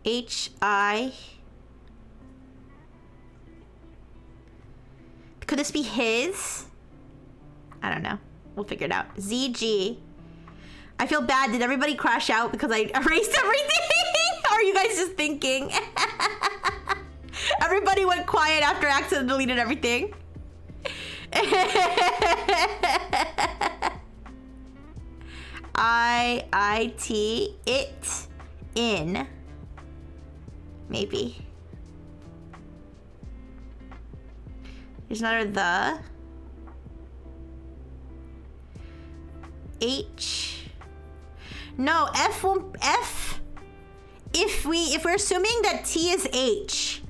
H-I. Could this be his? I don't know. We'll figure it out. Z-G. I feel bad. Did everybody crash out because I erased everything? Or are you guys just thinking? Everybody went quiet after I accidentally deleted everything. I-T, it, in. Maybe. There's another the. H. No, F won't. F. If we're assuming that T is H,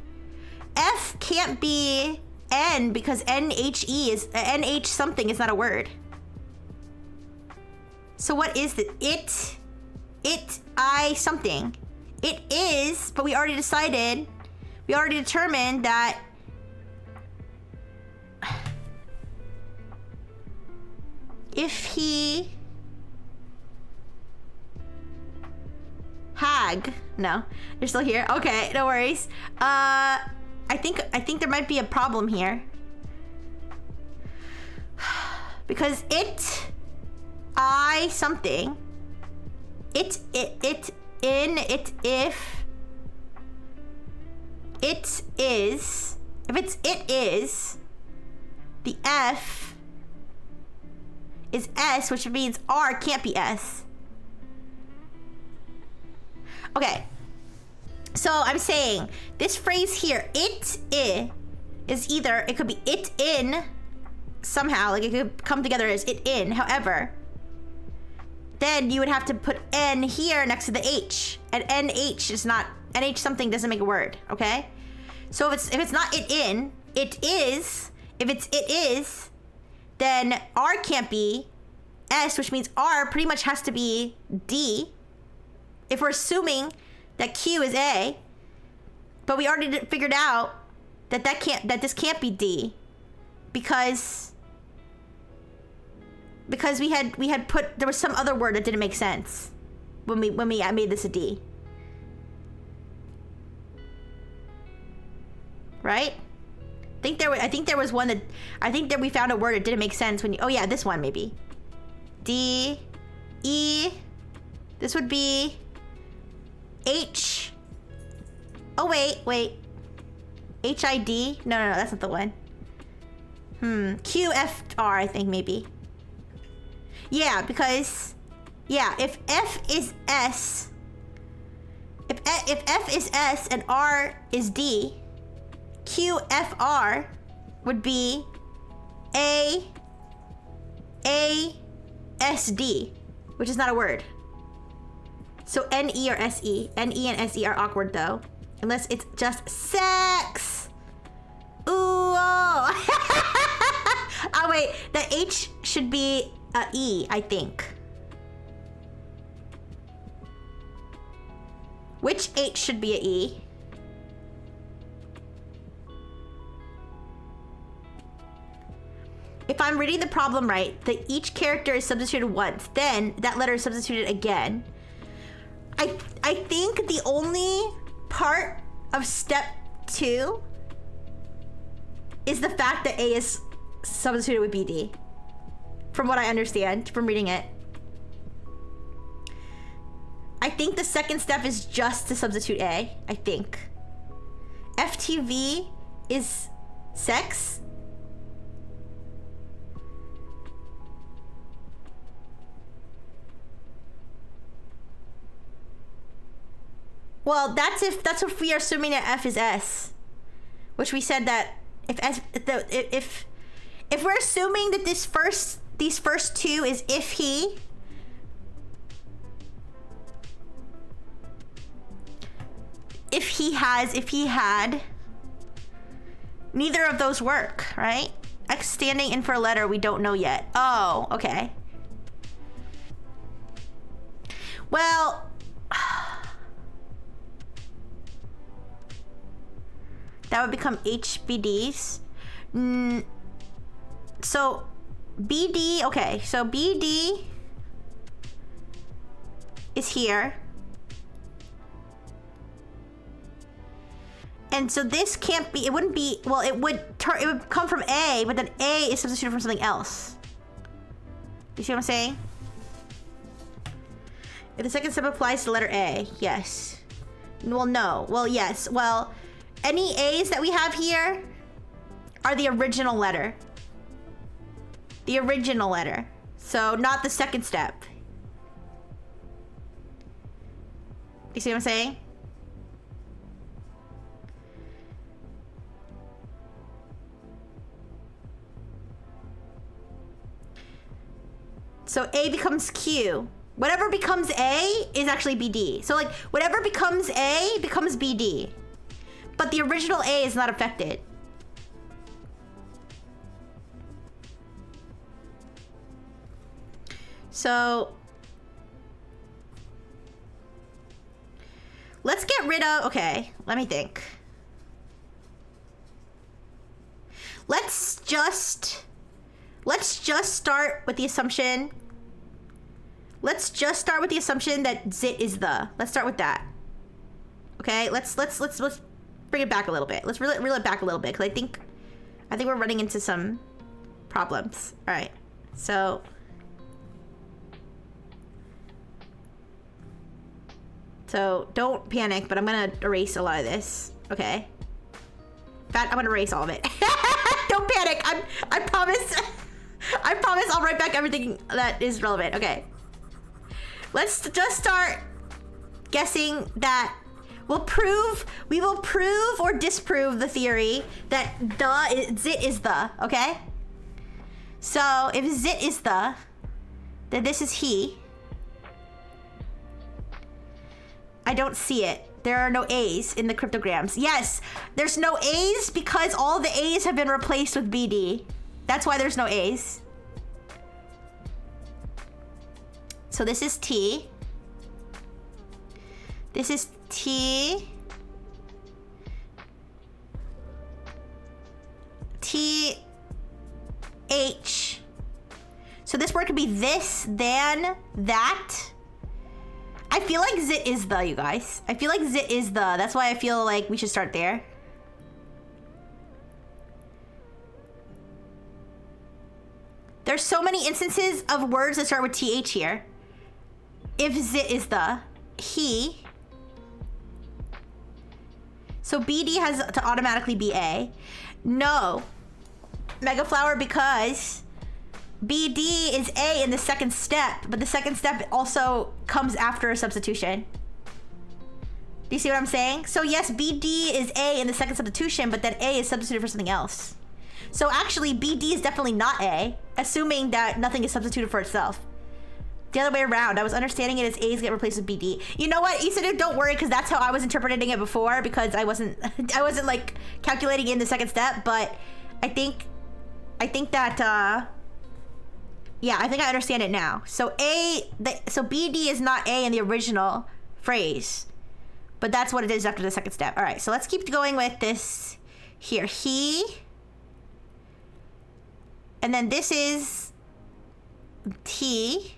F can't be N because NHE is NH something is not a word. So what is the it? It I something. It is, but we already decided. We already determined that. If he hag, no, you're still here. Okay, no worries. I think there might be a problem here because it, I something, it in it if it is if it's it is the F is S, which means R can't be S. Okay. So I'm saying this phrase here, it I, is either, it could be it in somehow, like it could come together as it in. However, then you would have to put N here next to the H. And NH is not, NH something doesn't make a word, okay? So if it's not it in, it is, if it's it is, then R can't be S, which means R pretty much has to be D. If we're assuming that Q is A, but we already figured out that this can't be D, because we had put, there was some other word that didn't make sense when I made this a D, right? I think there was one that, I think that we found a word that didn't make sense when you, oh yeah, this one maybe. D, E, this would be H. Oh wait. H-I-D? No, that's not the one. Q-F-R, I think maybe. Yeah, because, yeah, if F is S, if F is S and R is D, QFR would be ASD, which is not a word. So NE or SE. NE and SE are awkward though. Unless it's just sex. Ooh. Oh, oh wait, the H should be a E, I think. Which H should be a E? if I'm reading the problem right, that each character is substituted once, then that letter is substituted again. I think the only part of step 2 is the fact that A is substituted with BD. From what I understand from reading it. I think the second step is just to substitute A, I think. FTV is sex. Well, that's if we are assuming that F is S, which we said that if we're assuming that these first two is if he, if he had, neither of those work, right? X standing in for a letter we don't know yet. Oh, okay. Well, that would become HBDs. So BD, okay, so BD is here. And so this can't be, it wouldn't be, well, it would come from A, but then A is substituted from something else. You see what I'm saying? If the second step applies to letter A, yes. Well, no. Well, yes. Well, any A's that we have here are the original letter. The original letter. So, not the second step. You see what I'm saying? So A becomes Q. Whatever becomes A is actually BD. So like, whatever becomes A becomes BD. But the original A is not affected. So let's get rid of, okay, let me think. Let's just start with the assumption. Let's just start with the assumption that zit is the. Let's start with that. Okay, let's bring it back a little bit. Let's reel it back a little bit, because I think we're running into some problems. All right, so don't panic, but I'm gonna erase a lot of this. Okay, in fact, I'm gonna erase all of it. Don't panic. I promise. I promise I'll write back everything that is relevant. Okay. Let's just start guessing that we will prove or disprove the theory that zit is the, okay? So if zit is the, then this is he. I don't see it. There are no A's in the cryptograms. Yes, there's no A's because all the A's have been replaced with BD. That's why there's no A's. So this is T. This is T. T. H. So this word could be this, than, that. I feel like zit is the, you guys. I feel like zit is the. That's why I feel like we should start there. There's so many instances of words that start with TH here. If zit is the, he. So BD has to automatically be A. No. Mega Flower, because BD is A in the second step, but the second step also comes after a substitution. Do you see what I'm saying? So yes, BD is A in the second substitution, but then A is substituted for something else. So actually, BD is definitely not A, assuming that nothing is substituted for itself. The other way around. I was understanding it as A's get replaced with BD. You know what, Isadu, don't worry, because that's how I was interpreting it before, because I wasn't like calculating in the second step, but I think that yeah, I think I understand it now. So so BD is not A in the original phrase, but that's what it is after the second step. All right, so let's keep going with this here. He And then this is T.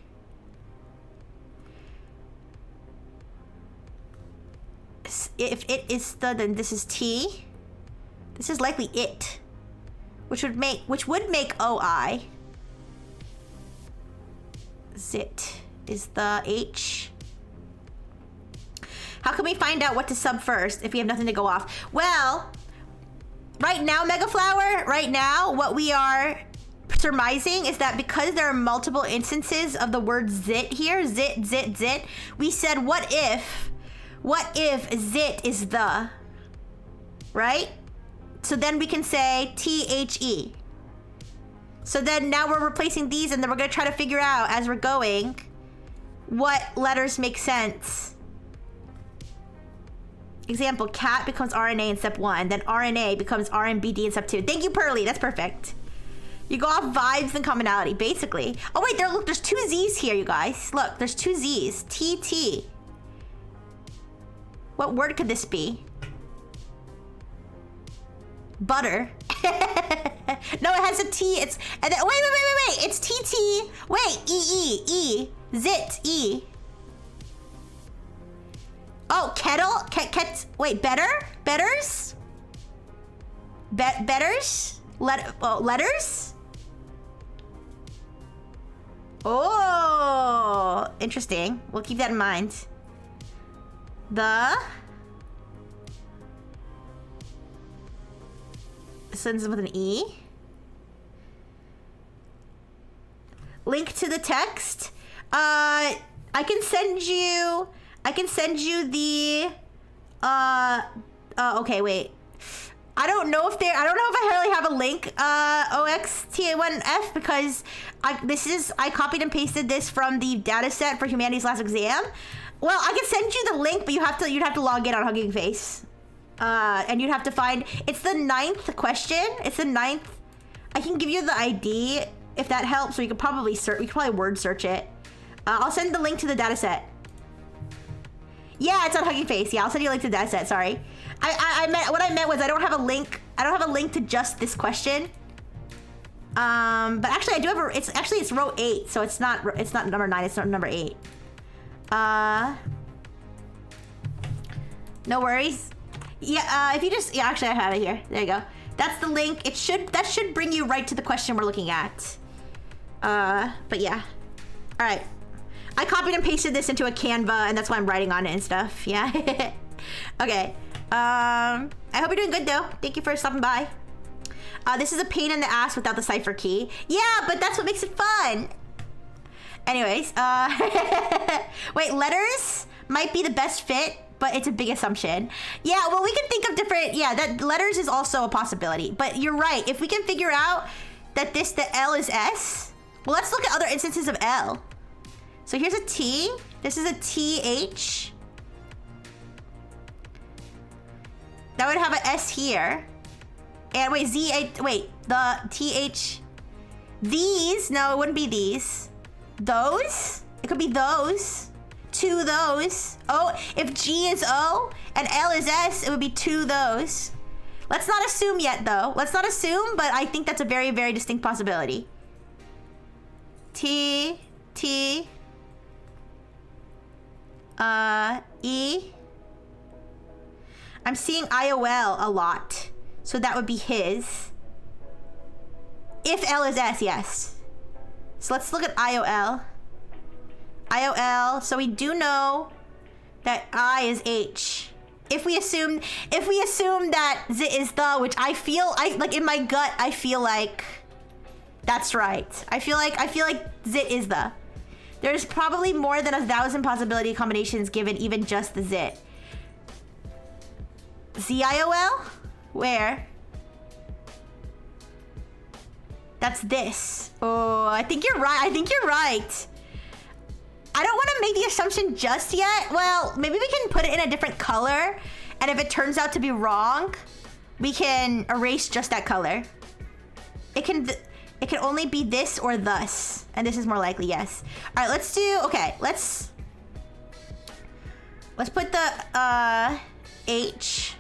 If it is the, then this is T. This is likely it, which would make OI. Zit is the H. How can we find out what to sub first if we have nothing to go off? Well, right now, Megaflower, right now, what we are surmising is that because there are multiple instances of the word zit here, zit, zit, zit, we said, what if zit is the, right? So then we can say THE. So then now we're replacing these, and then we're gonna try to figure out as we're going what letters make sense. Example, cat becomes RNA in step 1, then RNA becomes RNBD in step 2. Thank you, Pearly, that's perfect. You go off vibes and commonality, basically. Oh wait, look, there's 2 Z's here, you guys. Look, there's 2 Z's, TT. What word could this be? Butter. No, it has a T. It's and then, wait. It's TT. Wait, E. Zit, E. Oh, kettle? Wait, betters? Betters? Letters? Oh, interesting. We'll keep that in mind. This ends with an E. Link to the text. I can send you the okay, wait. I don't know if I really have a link, OXTA1F, because I copied and pasted this from the data set for Humanities Last Exam. Well, I can send you the link, but you'd have to log in on Hugging Face. And you'd have to find, it's the 9th question. It's the 9th. I can give you the ID if that helps, or you could probably word search it. I'll send the link to the data set. Yeah, it's on Hugging Face. Yeah, I'll send you a link to the data set. Sorry. What I meant was I don't have a link to just this question. But actually I do have it's row 8, so it's not number 9, it's not number 8. No worries. Yeah, if you just, yeah, actually I have it here. There you go. That's the link. That should bring you right to the question we're looking at. But yeah. All right. I copied and pasted this into a Canva, and that's why I'm writing on it and stuff. Yeah. Okay. I hope you're doing good though. Thank you for stopping by. This is a pain in the ass without the cipher key. Yeah, but that's what makes it fun. Anyways, wait, letters might be the best fit, but it's a big assumption. Yeah, well, we can think of different, that letters is also a possibility, but you're right. If we can figure out that the L is S, well, let's look at other instances of L. So here's a T, this is a TH. That would have an S here. And wait, the TH, these, no, it wouldn't be these. Those, it could be those. To those. Oh, if G is O and L is S, it would be to those. Let's not assume yet though. Let's not assume, but I think that's a very, very distinct possibility. T, E. I'm seeing IOL a lot. So that would be his. If L is S, yes. So let's look at IOL. IOL, so we do know that I is H. If we assume that Z is the, which I like in my gut, I feel like that's right. I feel like Z is the. There's probably more than 1,000 possibility combinations given even just the Z. ZIOL? Where? That's this. Oh, I think you're right. I don't want to make the assumption just yet. Well, maybe we can put it in a different color, and if it turns out to be wrong, we can erase just that color. It can only be this or thus, and this is more likely, yes. All right, let's put the H.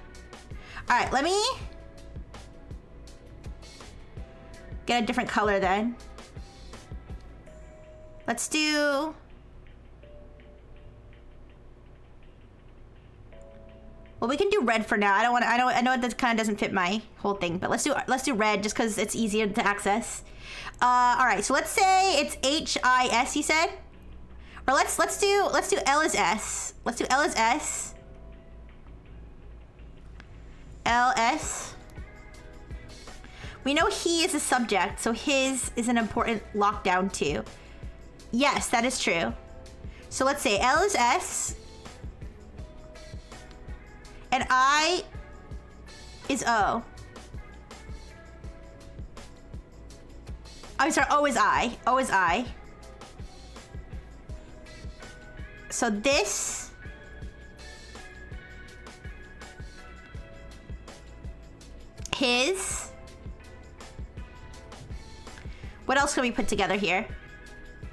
All right, let me. get a different color then. Let's do... Well, we can do red for now. I know that kind of doesn't fit my whole thing, but let's do red just because it's easier to access. All right, so let's say it's H-I-S, you said? Or let's do L as S. Let's do L as S. L-S. We know he is a subject, so his is an important lockdown too. Yes, that is true. So let's say L is S. And I is O. I'm sorry, O is I. O is I. So this... His... What else can we put together here?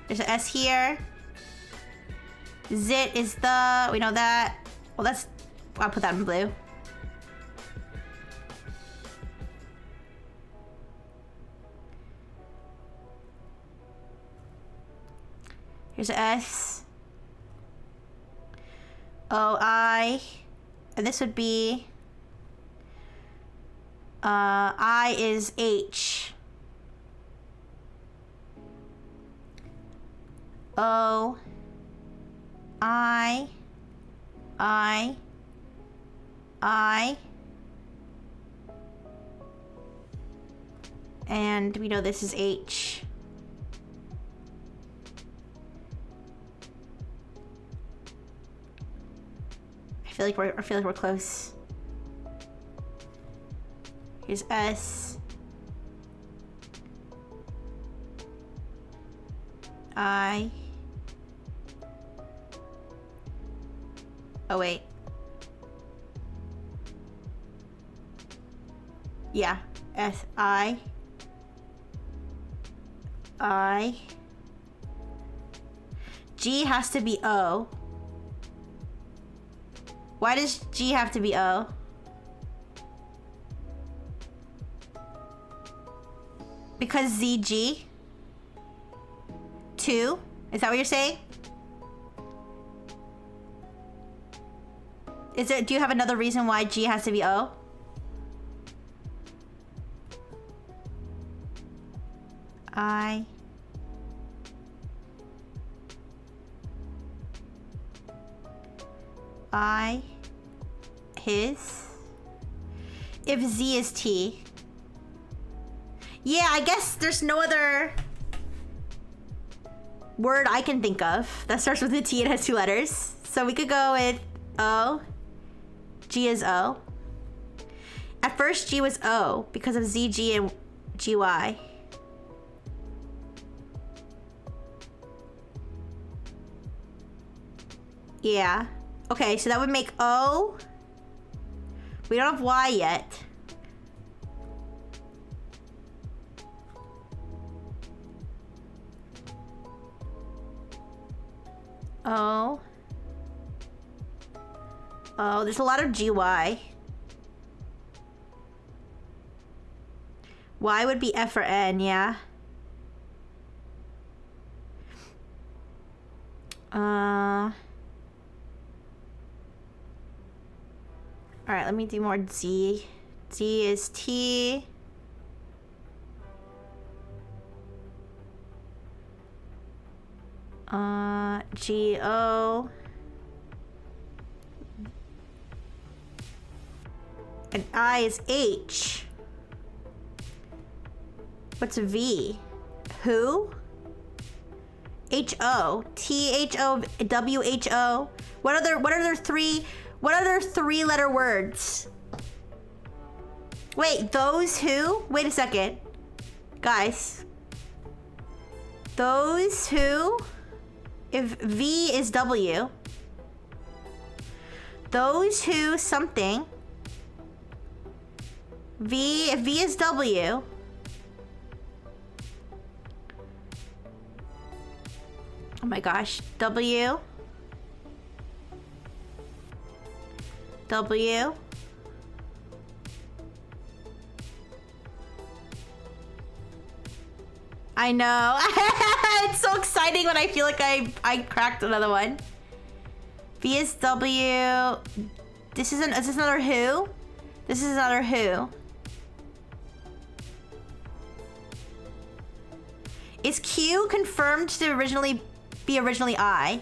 There's an S here. Zit is the... We know that. Well, that's... I'll put that in blue. Here's an S. O-I. And this would be... I is H. O. I. And we know this is H. I feel like we're close. Here's S. I. Oh wait. Yeah. S-I. I. G has to be O. Why does G have to be O? Because ZG? 2? Is that what you're saying? Do you have another reason why G has to be O? His. If Z is T. Yeah, I guess there's no other word I can think of that starts with a T and has 2 letters. So we could go with O. G is O. At first, G was O because of ZG and GY. Yeah. Okay, so that would make O. We don't have Y yet. O. Oh, there's a lot of GY. Y would be F or N, yeah. Alright, let me do more Z. Z is T. G-O. And I is H. What's V? Who? H-O. T-H-O. W-H-O. What other 3-letter words? Wait, those who? Wait a second. Guys. Those who? If V is W. Those who something. V, if V is W. Oh my gosh. W. W. I know. It's so exciting when I feel like I cracked another one. V is W. Is this another who? This is another who. Is Q confirmed to be originally I?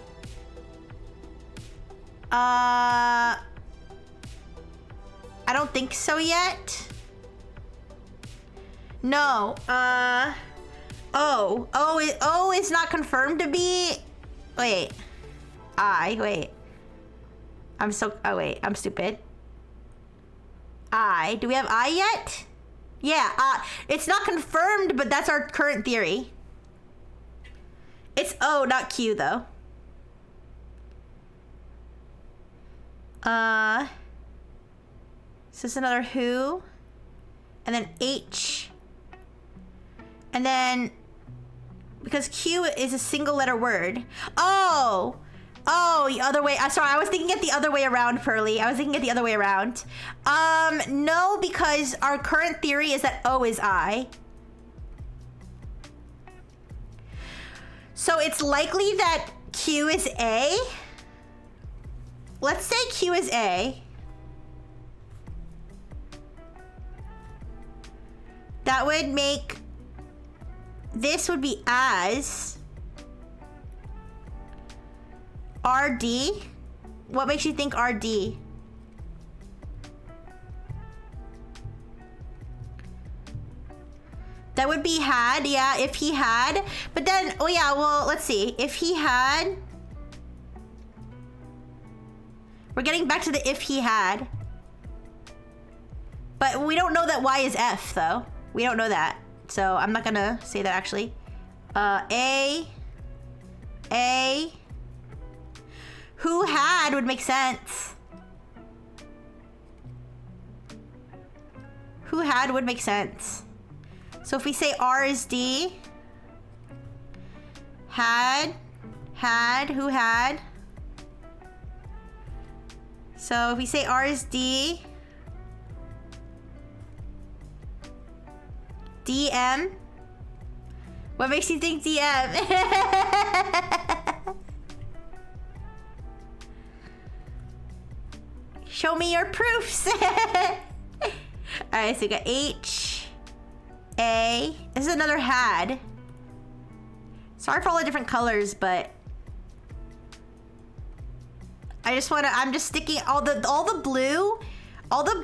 I don't think so yet. No. O is not confirmed to be. Wait. Wait. I'm stupid. Do we have I yet? Yeah, it's not confirmed, but that's our current theory. It's O, not Q, though. Is this another who? And then H. And then, because Q is a single letter word. Oh, the other way. Sorry, I was thinking it the other way around, Pearly. I was thinking it the other way around. No, because our current theory is that O is I. So it's likely that Q is A. Let's say Q is A. That would make... This would be as... RD? What makes you think RD? That would be had, yeah, if he had. But then, oh yeah, well, let's see. If he had... We're getting back to the if he had. But we don't know that Y is F, though. We don't know that. So I'm not gonna say that, actually. A. Who had would make sense. Who had would make sense. So if we say R is D. Had, who had. So if we say R is D. DM. What makes you think DM? Show me your proofs. Alright, so we got H, A. This is another had. Sorry for all the different colors, but I'm just sticking all the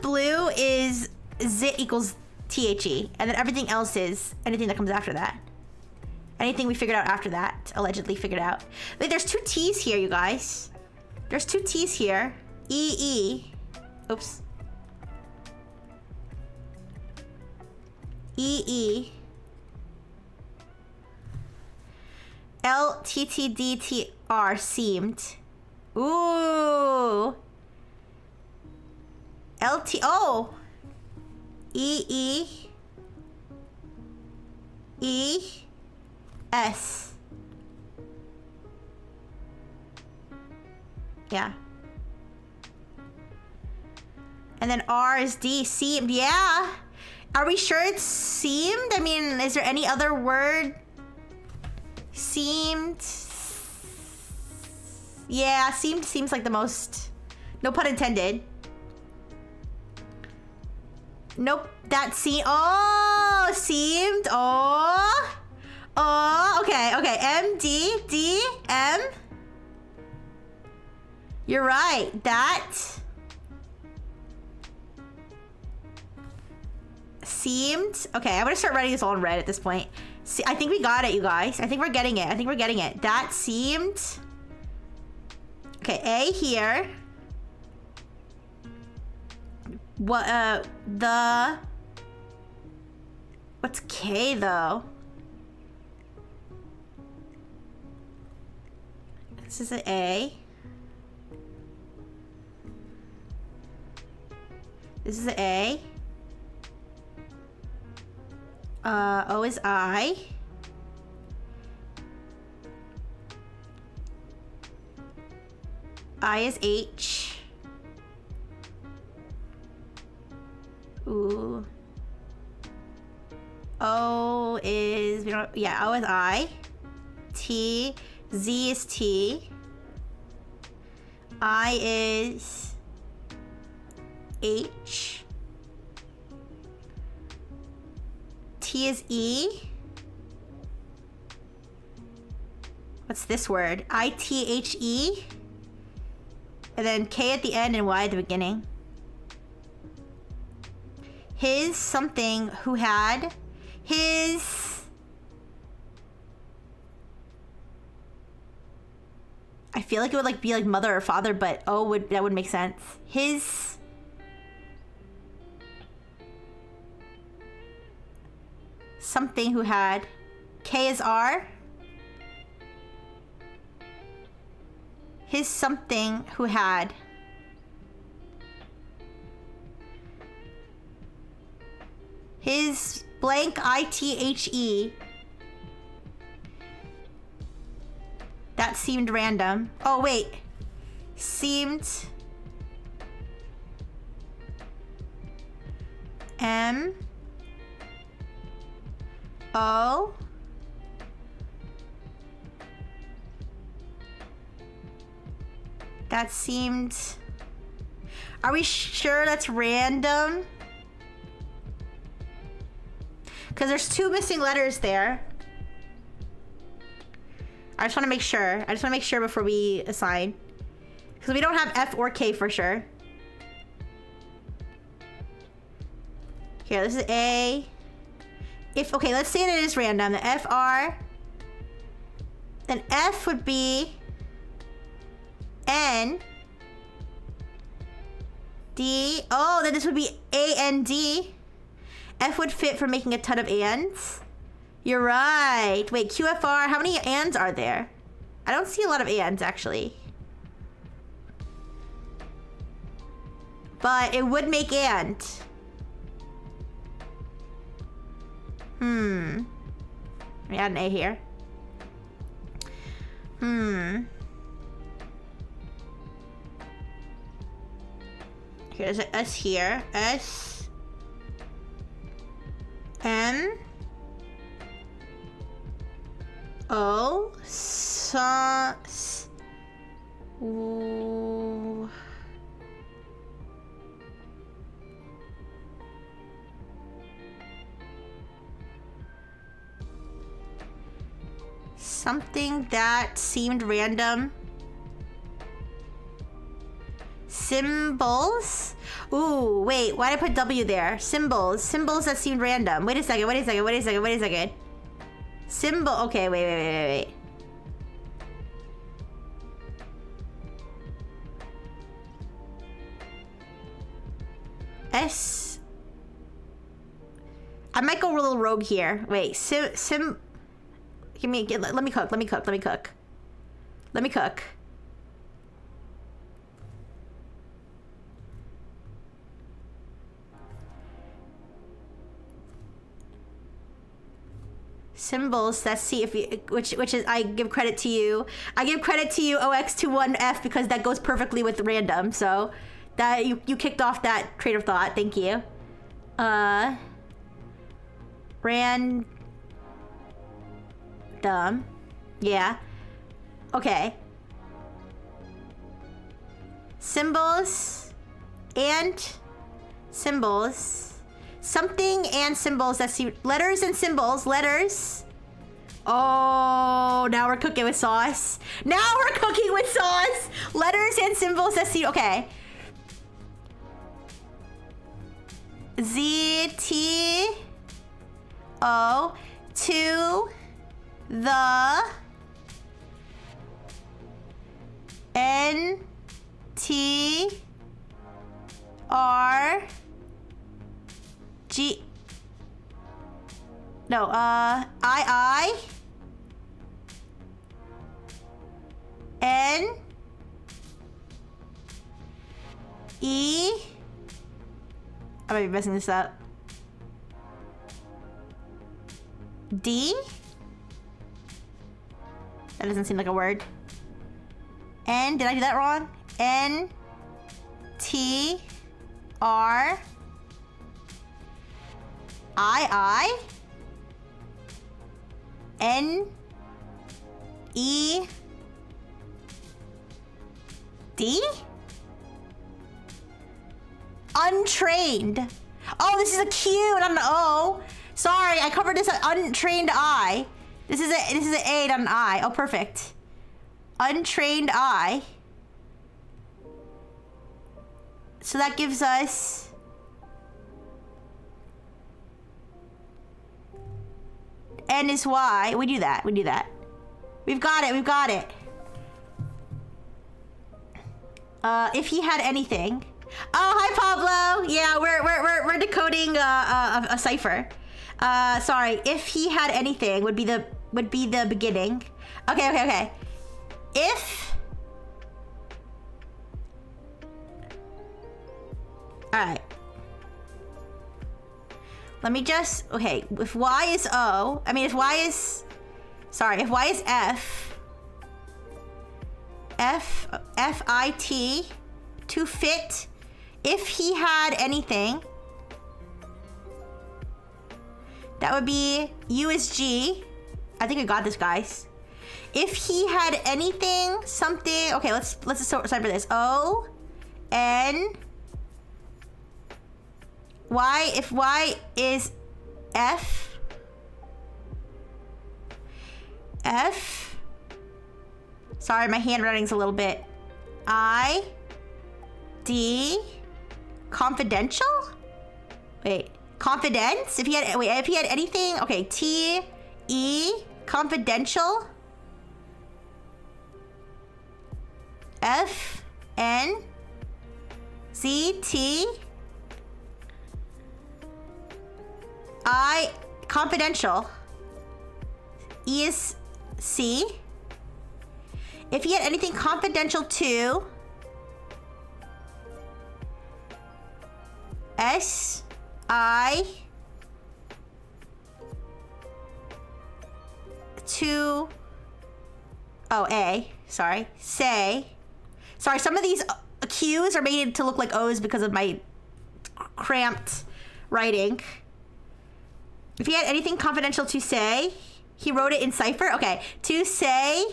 blue is zit equals THE, and then everything else is anything that comes after that. Anything we figured out after that, allegedly figured out. Wait, there's two T's here, you guys. There's two T's here. EE. Oops. EE. LTTDTR seemed. Ooh. Oh. EE. S. Yeah. And then R is D. Seemed. Yeah. Are we sure it's seemed? I mean, is there any other word? Seemed. Yeah, seemed seems like the most. No pun intended. Nope. That seemed. Oh, seemed. Oh. Oh, okay. M, D, D, M. You're right. That. Seemed. Okay, I'm gonna start writing this all in red at this point. See, I think we got it, you guys. I think we're getting it. That seemed. Okay, A here. What, what's K, though? This is an A. This is an A. O is I. I is H. Ooh. O is, we don't, yeah, O is I. T. Z is T. I is H. T is E. What's this word? I-T-H-E. And then K at the end and Y at the beginning. His something who had his... I feel like it would like be like mother or father, but oh, that would make sense. His... something who had... K is R. His something who had... his blank I-T-H-E. That seemed random. Oh, wait. Seemed... M... O... That seemed... Are we sure that's random? Because there's 2 missing letters there. I just want to make sure. I just want to make sure before we assign. Because we don't have F or K for sure. Here, this is A. If, okay, let's say that it is random. The F, R. Then F would be... N. D. Oh, then this would be A, N, D. F would fit for making a ton of ands. You're right. Wait, QFR, how many ands are there? I don't see a lot of ands, actually. But it would make and. Let me add an A here. Here's an S here. S. M. O. Ooh. Something that seemed random. Symbols? Ooh, wait, why did I put W there? Symbols. Symbols that seemed random. Wait a second, wait a second, wait a second, wait a second. Symbol, okay, wait. S. I might go a little rogue here. Wait, let me cook. Symbols that see if you, which is, I give credit to you. I give credit to you, OX21F, because that goes perfectly with random. So that you kicked off that train of thought. Thank you. Random. Yeah. Okay. Symbols and symbols. Something and symbols that see letters and symbols. Letters. Oh, now we're cooking with sauce. Letters and symbols that see. Okay. Z T O to the N T R G. No, I N E. I might be messing this up. D. That doesn't seem like a word. N. Did I do that wrong? N T R I N E D? Untrained. Oh, this is a Q, not an O. Sorry, I covered this as untrained I. This is an A, not an I. Oh, perfect. Untrained I. So that gives us N is Y. We do that. We do that. We've got it. We've got it. If he had anything. Oh, hi Pablo. Yeah, we're decoding a cipher. Sorry. If he had anything would be the beginning. Okay. If. All right. Let me just. Okay. If Y is O, I mean if Y is. Sorry. If Y is F. F-I-T to fit. If he had anything, that would be U is G. I think we got this, guys. If he had anything, something. Okay, let's just cipher this. O, N, Y. If Y is F, F. Sorry, my handwriting's a little bit. I, D. Confidential? Wait, confidence? If he had anything, okay, T, E, confidential. F, N, Z, T, I, confidential. E is C. If he had anything confidential to S, I, to, oh, A, sorry, say. Sorry, some of these Q's are made to look like O's because of my cramped writing. If he had anything confidential to say, he wrote it in Cipher. Okay, to say,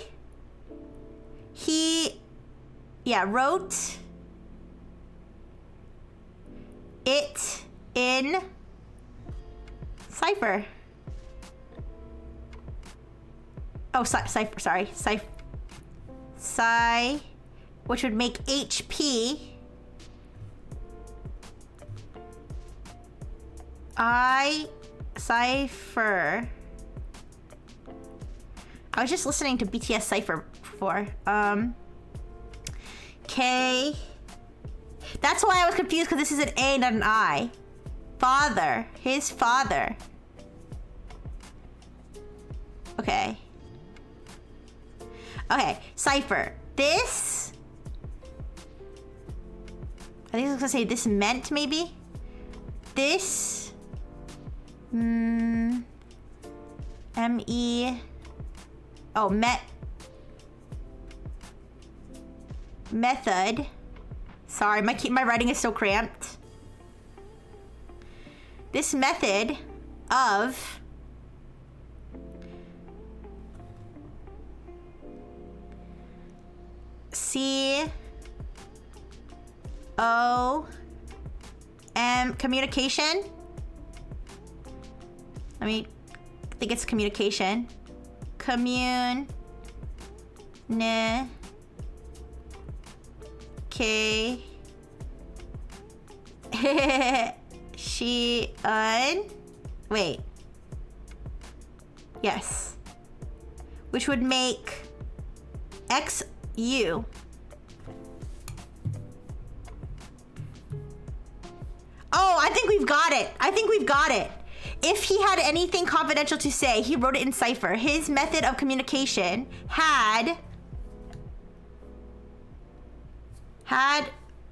he, yeah, wrote it in Cipher. Oh, Cipher, sorry. Which would make HP. Cipher. I was just listening to BTS Cipher before. K. That's why I was confused, because this is an A, not an I. Father. His father. Okay. Okay. Cipher. This. I think I was gonna say this meant, maybe? This. M-E. Oh, method. Sorry, my writing is so cramped. This method of C-O-M communication. I think it's communication. Wait. Yes. Which would make XU. Oh, I think we've got it. If he had anything confidential to say, he wrote it in Cipher. His method of communication had,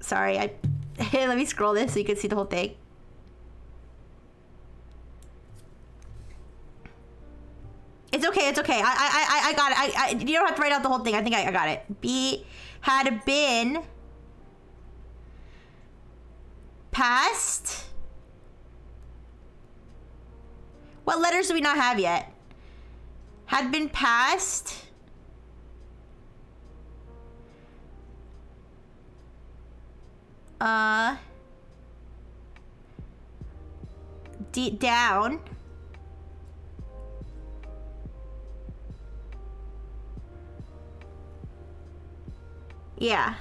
sorry, let me scroll this so you can see the whole thing. It's okay. I got it. You don't have to write out the whole thing. I think I got it. Had been passed. What letters do we not have yet? had been passed down yeah,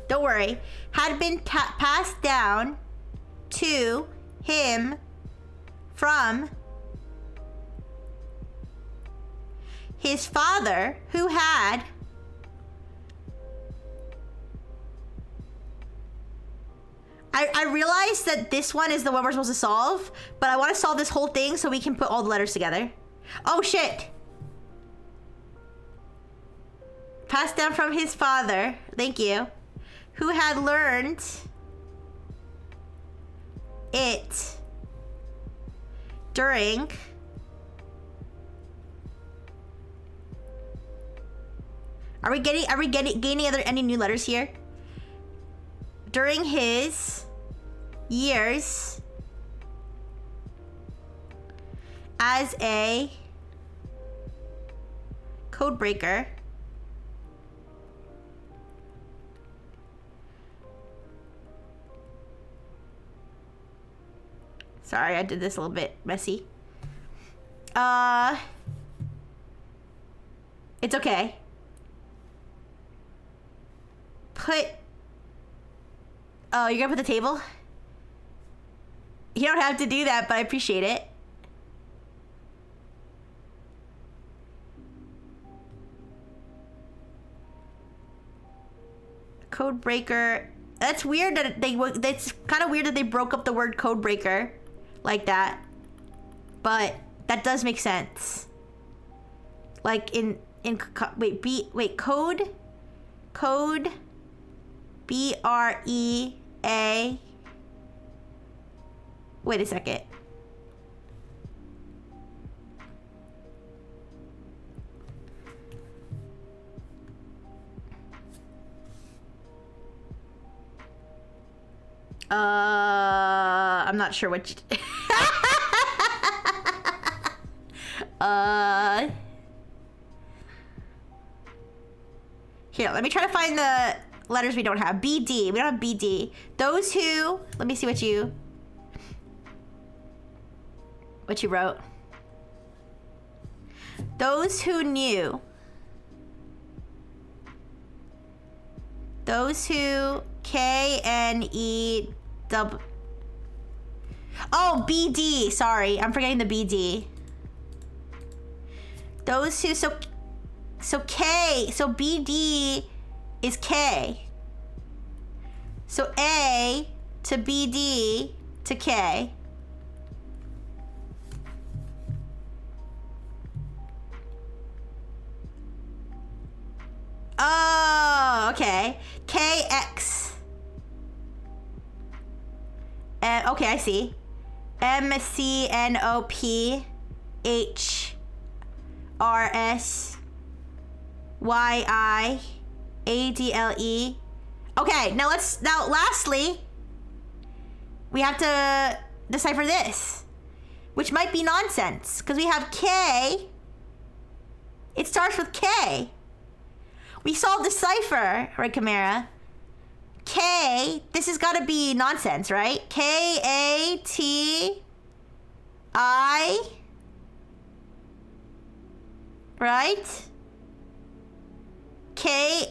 don't worry, had been passed down to him from his father, who had I realized that this one is the one we're supposed to solve, but I want to solve this whole thing so we can put all the letters together. Oh shit. Passed down from his father, thank you, who had learned it during Are we gaining any new letters here? During his years as a code breaker, sorry, I did this a little bit messy. It's okay. Oh, you're gonna put the table? You don't have to do that, but I appreciate it. Code breaker. That's weird that that's kind of weird that they broke up the word code breaker like that. But that does make sense. Like code B-R-E-A. Wait a second. I'm not sure what Here, let me try to find the letters we don't have. BD. We don't have BD. Those who... Let me see what you wrote. Those who knew. Those who... K-N-E-W... Oh, BD. Sorry. I'm forgetting the BD. Those who... So K... So BD is K. So A to BD to K. Oh, okay. KX. Okay, I see. MCNOPHRSYIADLE. Okay, now lastly, we have to decipher this, which might be nonsense, because we have K. It starts with K. We solved the cipher, right, Chimera? K, this has got to be nonsense, right? K-A-T-I, right? K-A-T-I-E.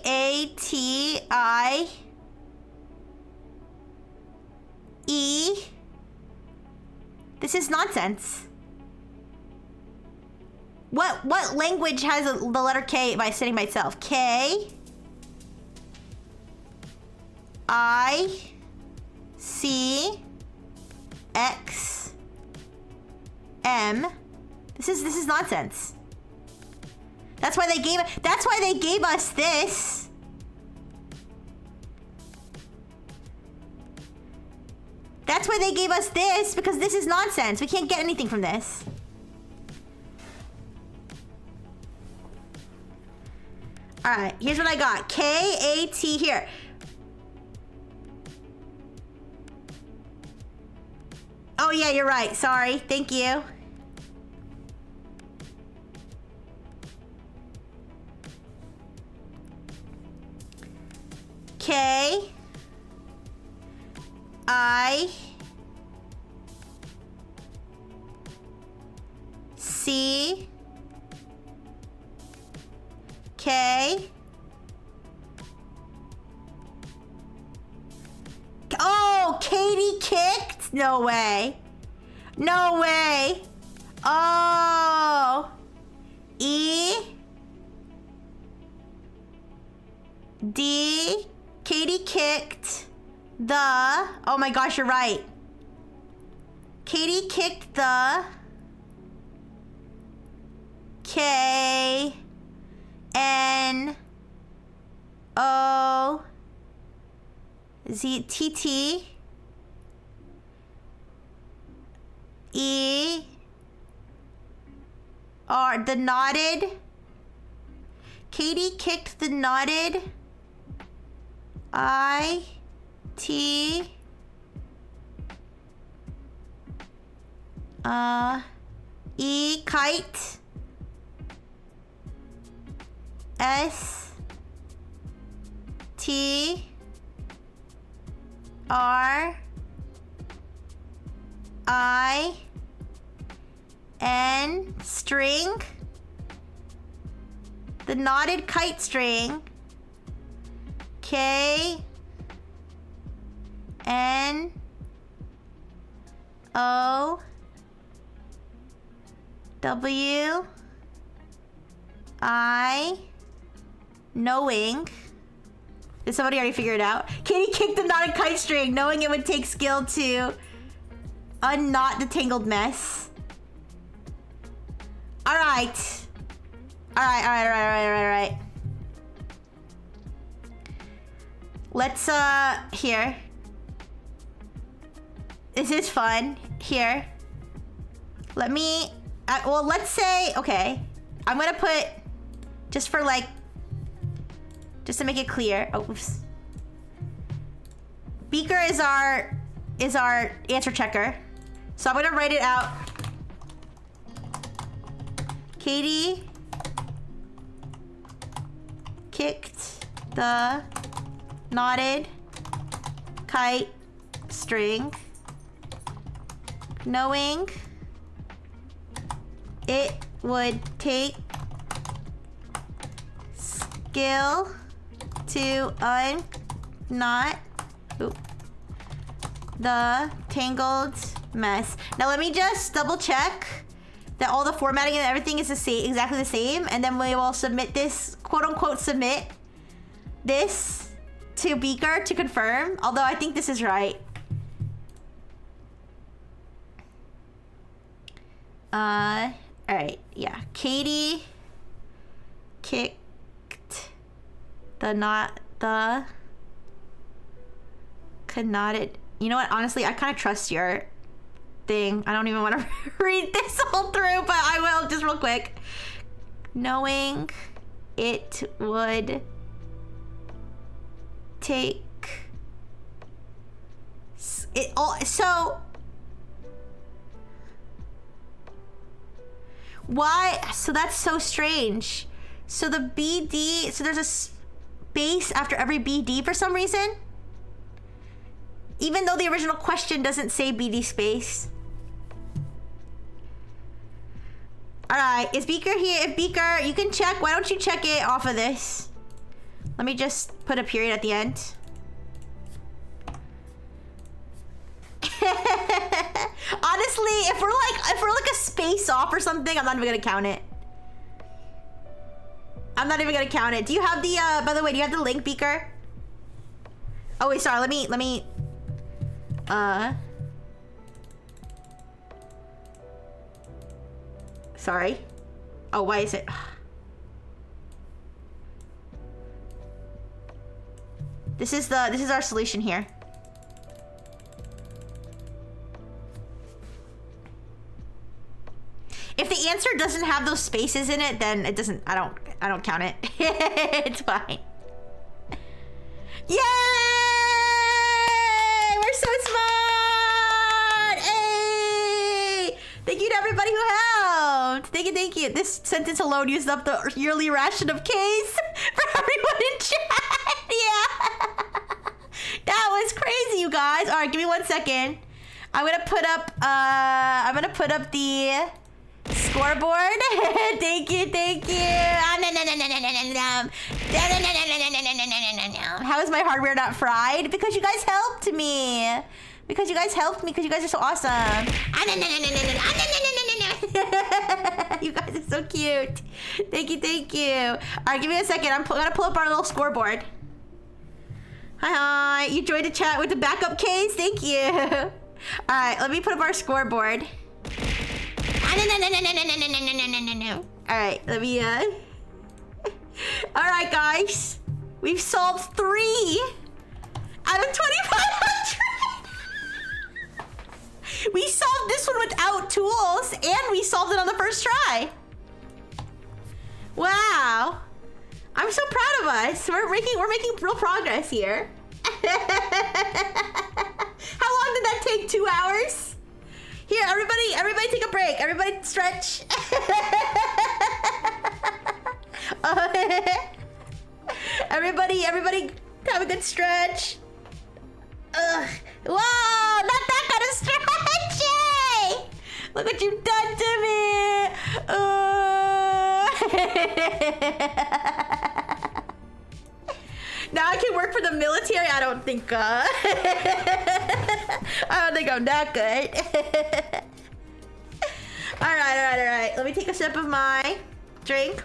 This is nonsense. What language has the letter K by sitting by itself? K I C X M. This is nonsense. That's why they gave us this. That's why they gave us this, because this is nonsense. We can't get anything from this. All right, here's what I got. K-A-T here. Oh yeah, you're right. Sorry. Thank you. K I C K. Oh, Katie kicked? No way. No way. Oh. E D. Katie kicked the. Oh my gosh, you're right. Katie kicked the K N O Z T T E R. The knotted. Katie kicked the knotted. I T E kite. S T R I N string. The knotted kite string. K N O W I knowing. Did somebody already figure it out? Katie kicked the knotted kite string, knowing it would take skill to unknot the tangled mess. Alright. Alright. Let's, here. This is fun. Here. Let me, well, let's say, okay. I'm gonna put, just for like, just to make it clear. Oh, oops. Beaker is our answer checker. So I'm gonna write it out. Katie kicked the knotted kite string, knowing it would take skill to unknot the tangled mess. Now let me just double check that all the formatting and everything is the same, exactly the same, and then we will submit this, quote unquote submit this to Beaker to confirm, although I think this is right. Alright, yeah. Katie kicked the knotted. You know what? Honestly, I kind of trust your thing. I don't even want to read this all through, but I will just real quick. Knowing it would take it all. So why? So that's so strange. So the BD, so there's a space after every BD for some reason? Even though the original question doesn't say BD space. Alright, is Beaker here? If Beaker, you can check. Why don't you check it off of this? Let me just put a period at the end. Honestly, if we're like a space off or something, I'm not even gonna count it. I'm not even gonna count it. Do you have the, by the way, do you have the link, Beaker? Oh wait, sorry, let me, sorry. Oh, why is it? This is our solution here. If the answer doesn't have those spaces in it, then it doesn't, I don't count it. It's fine. Yay! We're so smart! Hey! Thank you to everybody who helped. Thank you. This sentence alone used up the yearly ration of K's for everyone in chat. Yeah. you guys. All right, give me 1 second. I'm gonna put up the scoreboard. Thank you. How is my hardware not fried? Because you guys helped me. Because you guys are so awesome. You guys are so cute. Thank you. All right, give me a second. I'm gonna pull up our little scoreboard. Hi. You joined the chat with the backup case? Thank you. All right, let me put up our scoreboard. All right, let me, all right, guys. We've solved 3 out of 2,500. We solved this one without tools, and we solved it on the first try. Wow. I'm so proud of us. We're making real progress here. How long did that take? 2 hours? Here, everybody take a break. Everybody stretch. Everybody have a good stretch. Ugh. Whoa, not that kind of stretching. Look what you've done to me. Now I can work for the military. I don't think I'm that good. All right. Let me take a sip of my drink.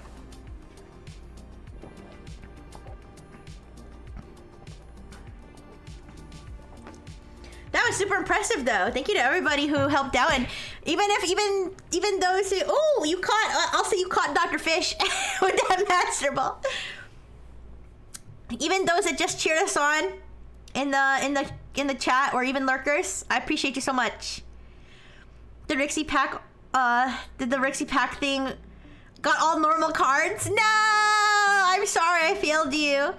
That was super impressive, though. Thank you to everybody who helped out, and even those who I'll say you caught Dr. Fish with that master ball. Even those that just cheered us on in the chat, or even lurkers, I appreciate you so much. The Rixie Pack, did the Rixie Pack thing got all normal cards? No, I'm sorry, I failed you.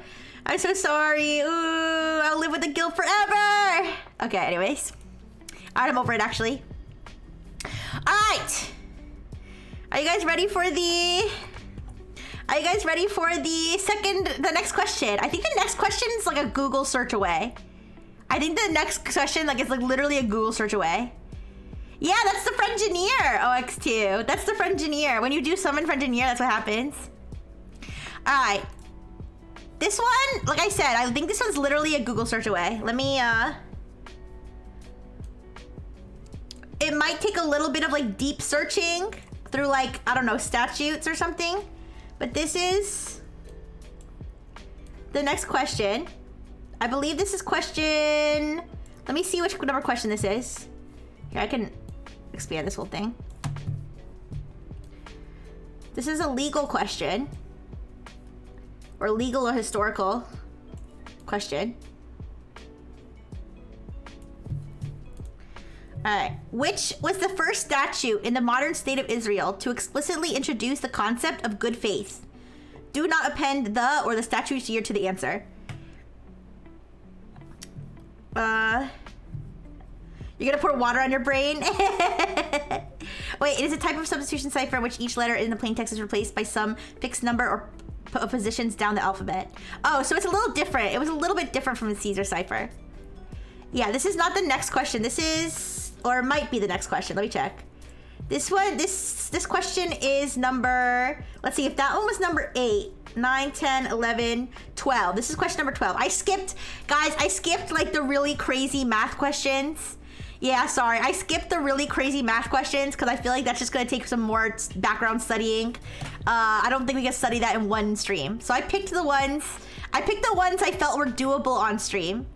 I'm so sorry. Ooh, I'll live with the guilt forever. Okay, anyways. Alright, I'm over it, actually. Alright. Are you guys ready for the next question? I think the next question is like a Google search away. I think the next question is like literally a Google search away. Yeah, that's the Friengineer, OX2. That's the Friengineer. When you do summon Friengineer, that's what happens. Alright. This one, like I said, I think this one's literally a Google search away. Let me, it might take a little bit of like deep searching through like, I don't know, statutes or something. But this is the next question. I believe this is question, let me see which number question this is. Here, I can expand this whole thing. This is a legal question. Or legal or historical question. Alright. Which was the first statute in the modern state of Israel to explicitly introduce the concept of good faith? Do not append the or the statute's year to the answer. You're gonna pour water on your brain? Wait, it is a type of substitution cipher in which each letter in the plain text is replaced by some fixed number or positions down the alphabet. Oh, so it's a little different. It was a little bit different from the Caesar cipher. Yeah, this is not the next question. This is, or it might be the next question. Let me check. This one, this question is number, let's see, if that one was number 8, 9, 10, 11, 12. This is question number 12. I skipped like the really crazy math questions. Yeah, sorry. I skipped the really crazy math questions because I feel like that's just going to take some more background studying. I don't think we can study that in one stream. So I picked the ones I felt were doable on stream.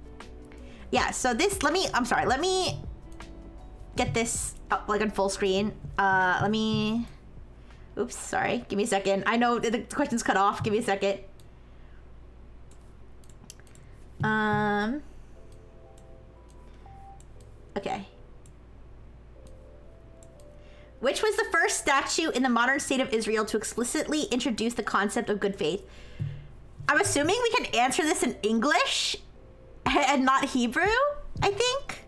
Yeah, so this, let me get this up like on full screen. Oops, sorry. Give me a second. I know the question's cut off. Give me a second. Okay. Which was the first statute in the modern state of Israel to explicitly introduce the concept of good faith? I'm assuming we can answer this in English and not Hebrew, I think.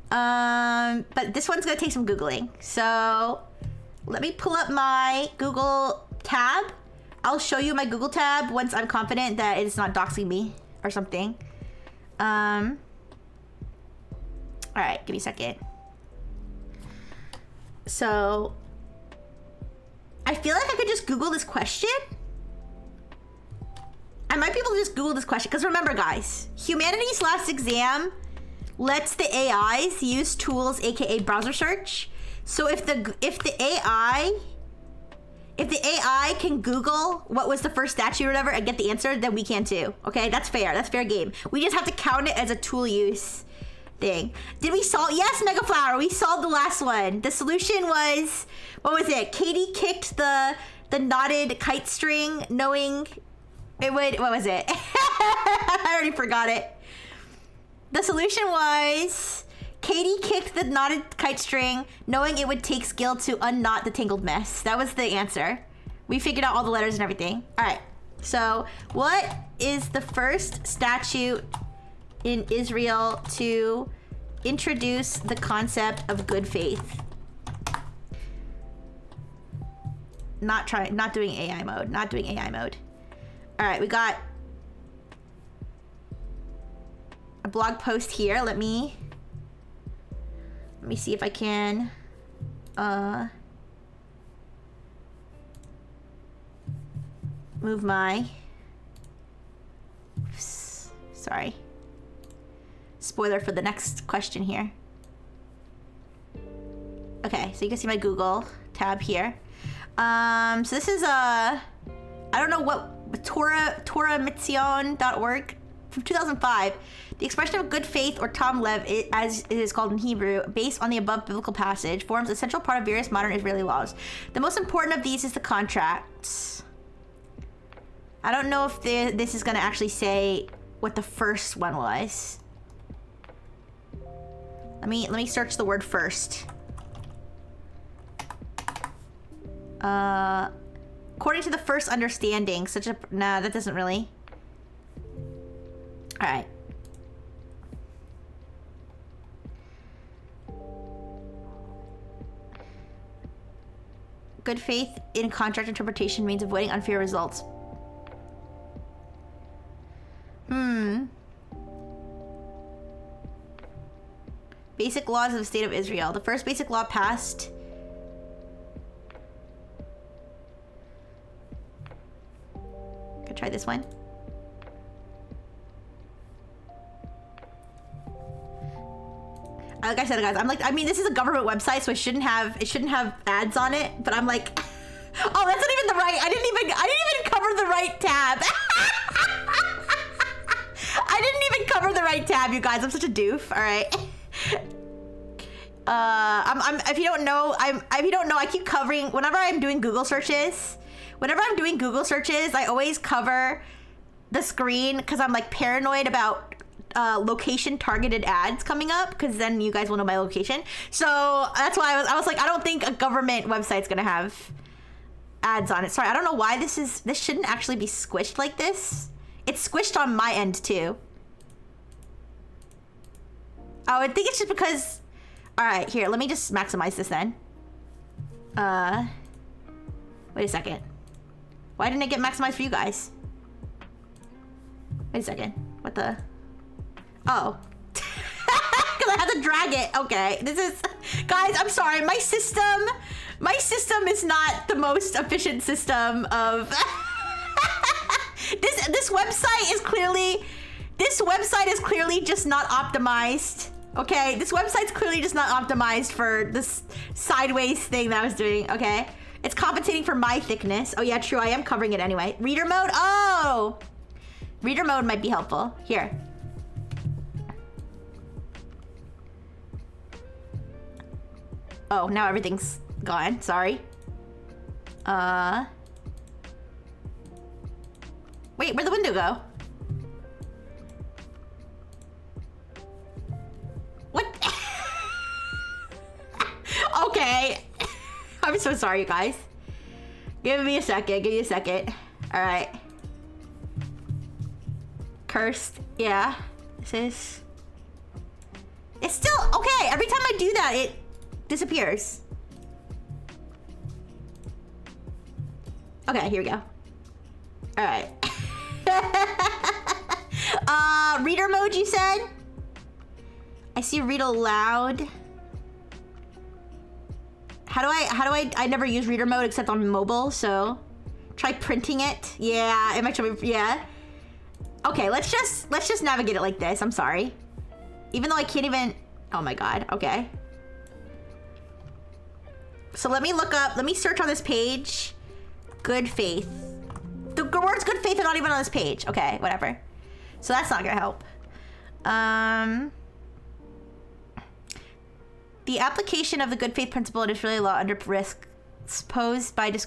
But this one's gonna take some Googling. So let me pull up my Google tab. I'll show you my Google tab once I'm confident that it's not doxing me or something. All right, give me a second. So, I feel like I could just Google this question. I might be able to just Google this question, because remember, guys, humanities last exam lets the AIs use tools, aka browser search. So if the AI can Google what was the first statue or whatever and get the answer, then we can too. Okay, that's fair. That's fair game. We just have to count it as a tool use thing. Did we solve? Yes, Megaflower, we solved the last one. The solution was, what was it? Katie kicked the knotted kite string knowing it would, what was it? I already forgot it. The solution was Katie kicked the knotted kite string knowing it would take skill to unknot the tangled mess. That was the answer. We figured out all the letters and everything. All right, so what is the first statute in Israel to introduce the concept of good faith? Not doing AI mode, not doing AI mode. All right, we got a blog post here. Let me see if I can move my, oops, sorry. Spoiler for the next question here. Okay, so you can see my Google tab here. So this is I don't know what, TorahMitzion.org from 2005. The expression of good faith, or Tom Lev, as it is called in Hebrew, based on the above biblical passage, forms a central part of various modern Israeli laws. The most important of these is the contracts. I don't know if this is going to actually say what the first one was. Let me search the word first. According to the first understanding, nah, that doesn't really. All right. Good faith in contract interpretation means avoiding unfair results. Basic laws of the state of Israel. The first basic law passed. Could try this one. Like I said, guys, I mean, this is a government website, so it shouldn't have ads on it, but I'm like, oh, that's not even the right, I didn't even cover the right tab. I didn't even cover the right tab, you guys. I'm such a doof. All right. If you don't know, I keep covering, whenever I'm doing Google searches, I always cover the screen because I'm like paranoid about location targeted ads coming up, because then you guys will know my location. So that's why I was like, I don't think a government website's gonna have ads on it. Sorry, I don't know why this shouldn't actually be squished like this. It's squished on my end too. Oh, I think it's just because, all right, here, let me just maximize this then. Wait a second. Why didn't it get maximized for you guys? Wait a second. What the? Oh. Because I had to drag it. Okay. This is... Guys, I'm sorry. My system is not the most efficient system of... This website is clearly just not optimized. Okay? This website's clearly just not optimized for this sideways thing that I was doing. Okay? It's compensating for my thickness. Oh yeah, true. I am covering it anyway. Reader mode? Oh! Reader mode might be helpful. Here. Oh, now everything's gone. Sorry. Wait, where'd the window go? What? Okay. I'm so sorry, you guys. Give me a second. All right. Cursed. Yeah. It's still okay. Every time I do that, it disappears. Okay, here we go. All right. Reader mode, you said? I see read aloud. How do I never use reader mode except on mobile, so try printing it. Yeah, it might show me, yeah. Okay, let's just navigate it like this. I'm sorry. Even though I can't even, oh my God, okay. So let me search on this page. Good faith. The words good faith are not even on this page. Okay, whatever. So that's not gonna help. The application of the good faith principle in Israeli law under risks posed by